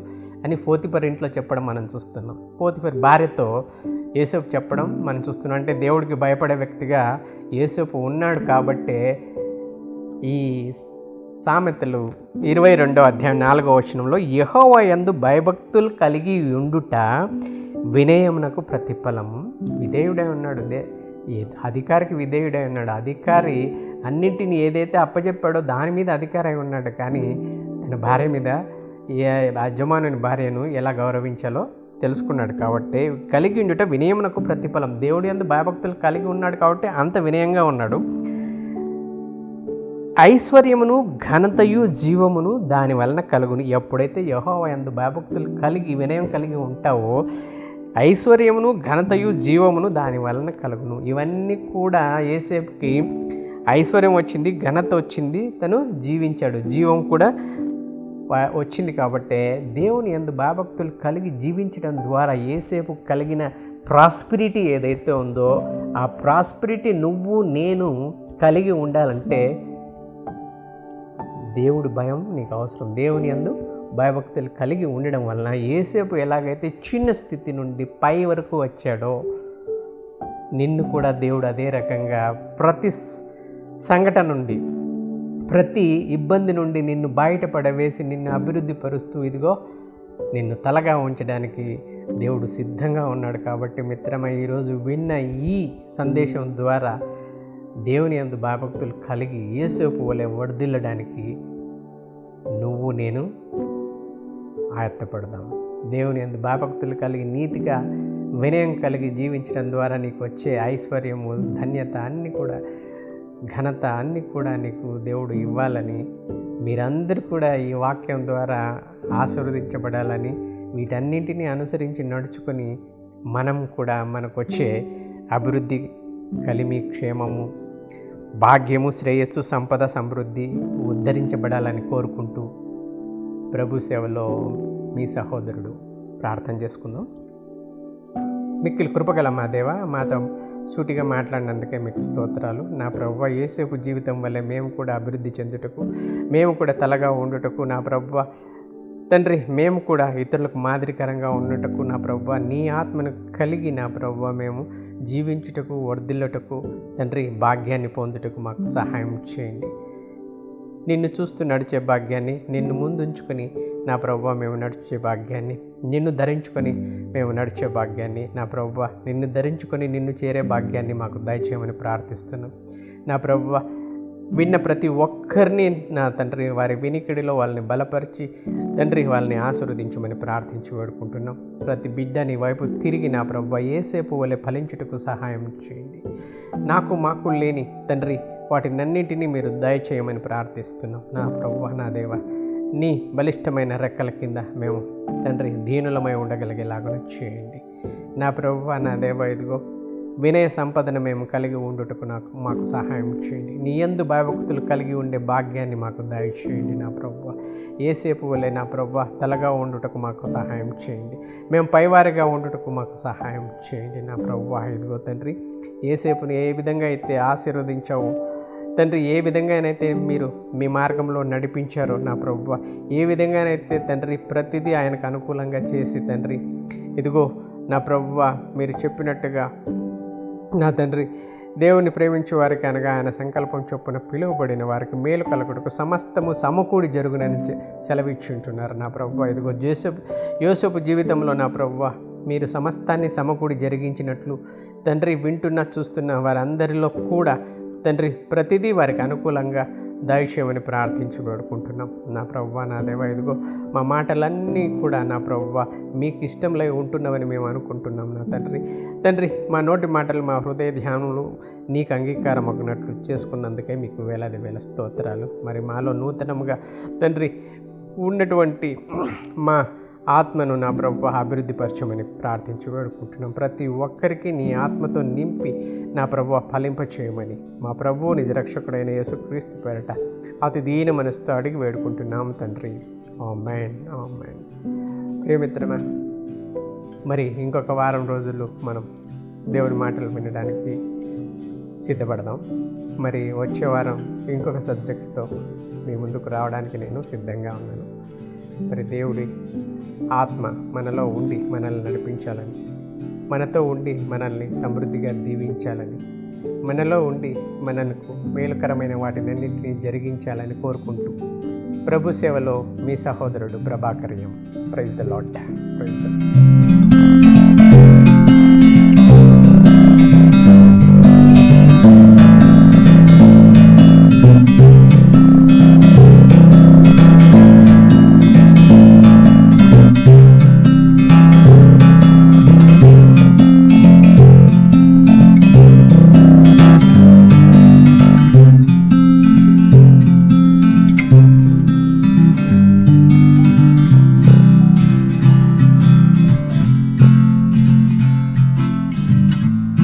అని పోతిఫర్ ఇంట్లో చెప్పడం మనం చూస్తున్నాం. పోతిఫర్ భార్యతో యోసేపు చెప్పడం మనం చూస్తున్నాం. అంటే దేవుడికి భయపడే వ్యక్తిగా యోసేపు ఉన్నాడు కాబట్టే ఈ సామెతలు 22వ అధ్యాయం 4వ వచనంలో యెహోవా యందు భయభక్తులు కలిగి ఉండుట వినయమునకు ప్రతిఫలము. విధేయుడై ఉన్నాడు, అధికారికి విధేయుడై ఉన్నాడు. అధికారి అన్నింటినీ ఏదైతే అప్పచెప్పాడో దాని మీద అధికారి ఉన్నాడు. కానీ తన భార్య మీద, యజమానుని భార్యను ఎలా గౌరవించాలో తెలుసుకున్నాడు. కాబట్టి కలిగి ఉండుట వినయమునకు ప్రతిఫలం. దేవుడి యందు భయభక్తులు కలిగి ఉన్నాడు కాబట్టి అంత వినయంగా ఉన్నాడు. ఐశ్వర్యమును, ఘనతయు, జీవమును దాని వలన కలుగును. ఎప్పుడైతే యెహోవా యందు భయభక్తులు కలిగి వినయం కలిగి ఉంటావో ఐశ్వర్యమును, ఘనతయు, జీవమును దాని వలన కలుగును. ఇవన్నీ కూడా యోసేపుకి ఐశ్వర్యం వచ్చింది, ఘనత వచ్చింది, తను జీవించాడు, జీవం కూడా వచ్చింది. కాబట్టి దేవుని యందు భయభక్తులు కలిగి జీవించడం ద్వారా యోసేపు కలిగిన ప్రాస్పెరిటీ ఏదైతే ఉందో ఆ ప్రాస్పెరిటీ నువ్వు నేను కలిగి ఉండాలంటే దేవుడి భయం నీకు అవసరం. దేవుని యందు భయభక్తులు కలిగి ఉండడం వలన యోసేపు ఎలాగైతే చిన్న స్థితి నుండి పై వరకు వచ్చాడో నిన్ను కూడా దేవుడు అదే రకంగా ప్రతి సంఘటన నుండి, ప్రతి ఇబ్బంది నుండి నిన్ను బయటపడవేసి నిన్ను అభివృద్ధి పరుస్తూ ఇదిగో నిన్ను తలగా ఉంచడానికి దేవుడు సిద్ధంగా ఉన్నాడు. కాబట్టి మిత్రమా, ఈరోజు విన్న ఈ సందేశం ద్వారా దేవుని యందు భయభక్తులు కలిగి యోసేపు వలె వర్ధిల్లడానికి నువ్వు నేను ఆయత్తపడదాం. దేవుని యందు భయభక్తులు కలిగి నీతిగా వినయం కలిగి జీవించడం ద్వారా నీకు వచ్చే ఐశ్వర్యము, ధన్యత అన్నీ కూడా, ఘనత అన్నీ కూడా నీకు దేవుడు ఇవ్వాలని, మీరందరూ కూడా ఈ వాక్యం ద్వారా ఆశీర్వదించబడాలని, వీటన్నింటినీ అనుసరించి నడుచుకొని మనం కూడా మనకు వచ్చే అభివృద్ధి, కలిమి, క్షేమము, భాగ్యము, శ్రేయస్సు, సంపద, సమృద్ధి ఉద్ధరించబడాలని కోరుకుంటూ ప్రభు సేవలో మీ సహోదరుడు ప్రార్థన చేసుకుందాం. మిక్కిలి కృపగల మా దేవ, మాతో సూటిగా మాట్లాడినందుకే మీకు స్తోత్రాలు. నా ప్రభువా, యోసేపు జీవితం వల్లే మేము కూడా అభివృద్ధి చెందుటకు, మేము కూడా తలగా ఉండుటకు, నా ప్రభువా తండ్రి, మేము కూడా ఇతరులకు మాదిరికరంగా ఉండుటకు, నా ప్రభువా నీ ఆత్మను కలిగి నా ప్రభువా మేము జీవించుటకు, వర్ధిల్లుటకు తండ్రి భాగ్యాన్ని పొందుటకు మాకు సహాయం చేయండి. నిన్ను చూస్తూ నడిచే భాగ్యాన్ని, నిన్ను ముందుంచుకొని నా ప్రభువా మేము నడిచే భాగ్యాన్ని, నిన్ను ధరించుకొని మేము నడిచే భాగ్యాన్ని, నా ప్రభువా నిన్ను ధరించుకొని నిన్ను చేరే భాగ్యాన్ని మాకు దయచేయమని ప్రార్థిస్తున్నాం. నా ప్రభువా విన్న ప్రతి ఒక్కరిని నా తండ్రి వారి వినికిడిలో వాళ్ళని బలపరిచి తండ్రి వాళ్ళని ఆశీర్వదించమని ప్రార్థించి వేడుకుంటున్నాం. ప్రతి బిడ్డ నీ వైపు తిరిగి నా ప్రభువా యోసేపు వలె ఫలించుటకు సహాయం చేయండి. మాకు లేని తండ్రి వాటినన్నింటినీ మీరు దయచేయమని ప్రార్థిస్తున్నాం. నా ప్రభువా నా దేవ, నీ బలిష్టమైన రెక్కల కింద మేము తండ్రి దీనులమై ఉండగలిగేలాగా చేయండి. నా ప్రభువా నా దేవ, ఇదిగో వినయ సంపదను మేము కలిగి ఉండుటకు మాకు సహాయం చేయండి. నీ యందు భయభక్తులు కలిగి ఉండే భాగ్యాన్ని మాకు దయచేయండి. నా ప్రభువా యోసేపు వలె నా ప్రభువా తలగా ఉండుటకు మాకు సహాయం చేయండి. మేము పైవారిగా ఉండుటకు మాకు సహాయం చేయండి. నా ప్రభువా ఇదిగో తండ్రి, యోసేపుని ఏ విధంగా అయితే ఆశీర్వదించావో తండ్రి, ఏ విధంగానైతే మీరు మీ మార్గంలో నడిపించారో నా ప్రభువా, ఏ విధంగానైతే తండ్రి ప్రతిదీ ఆయనకు అనుకూలంగా చేసి తండ్రి ఇదిగో నా ప్రభువా మీరు చెప్పినట్టుగా నా తండ్రి దేవుని ప్రేమించే వారికి అనగా ఆయన సంకల్పం చొప్పున పిలువబడిన వారికి మేలు కలుగుటకు సమస్తము సమకూడి జరుగునని సెలవిచ్చి ఉంటున్నారు. నా ప్రభువా ఇదిగో యోసేపు జీవితంలో నా ప్రభువా మీరు సమస్తాన్ని సమకూడి జరిగించినట్లు తండ్రి వింటున్న చూస్తున్న వారందరిలో కూడా తండ్రి ప్రతిదీ వారికి అనుకూలంగా దయచేయమని ప్రార్థించి వేడుకుంటున్నాం. నా ప్రభువా నా దేవ, ఇదిగో మా మాటలన్నీ కూడా నా ప్రభువా మీకు ఇష్టంలో ఉంటున్నామని మేము అనుకుంటున్నాం. నా తండ్రి మా నోటి మాటలు, మా హృదయ ధ్యానములు నీకు అంగీకారం అగినట్లు చేసుకున్నందుకే మీకు వేల స్తోత్రాలు. మరి మాలో నూతనముగా తండ్రి ఉన్నటువంటి మా ఆత్మను నా ప్రభువా అభివృద్ధి పరచమని ప్రార్థించి వేడుకుంటున్నాం. ప్రతి ఒక్కరికి నీ ఆత్మతో నింపి నా ప్రభువా ఫలింపచేయమని మా ప్రభువు నిజ రక్షకుడైన యేసుక్రీస్తు పేరట అతి దీన మనసుతో అడిగి వేడుకుంటున్నాం తండ్రి. ఆమేన్, ఆమేన్. ప్రియమిత్రమా, మరి ఇంకొక వారం రోజులు మనం దేవుని మాటలు వినడానికి సిద్ధపడదాం. మరి వచ్చే వారం ఇంకొక సబ్జెక్టుతో మీ ముందుకు రావడానికి నేను సిద్ధంగా ఉన్నాను. మరి దేవుడి ఆత్మ మనలో ఉండి మనల్ని నడిపించాలని, మనతో ఉండి మనల్ని సమృద్ధిగా దీవించాలని, మనలో ఉండి మనకు మేలుకరమైన వాటినన్నింటినీ జరిగించాలని కోరుకుంటూ ప్రభు సేవలో మీ సహోదరుడు Prabhakar M. Praise the lord. Praise the lord.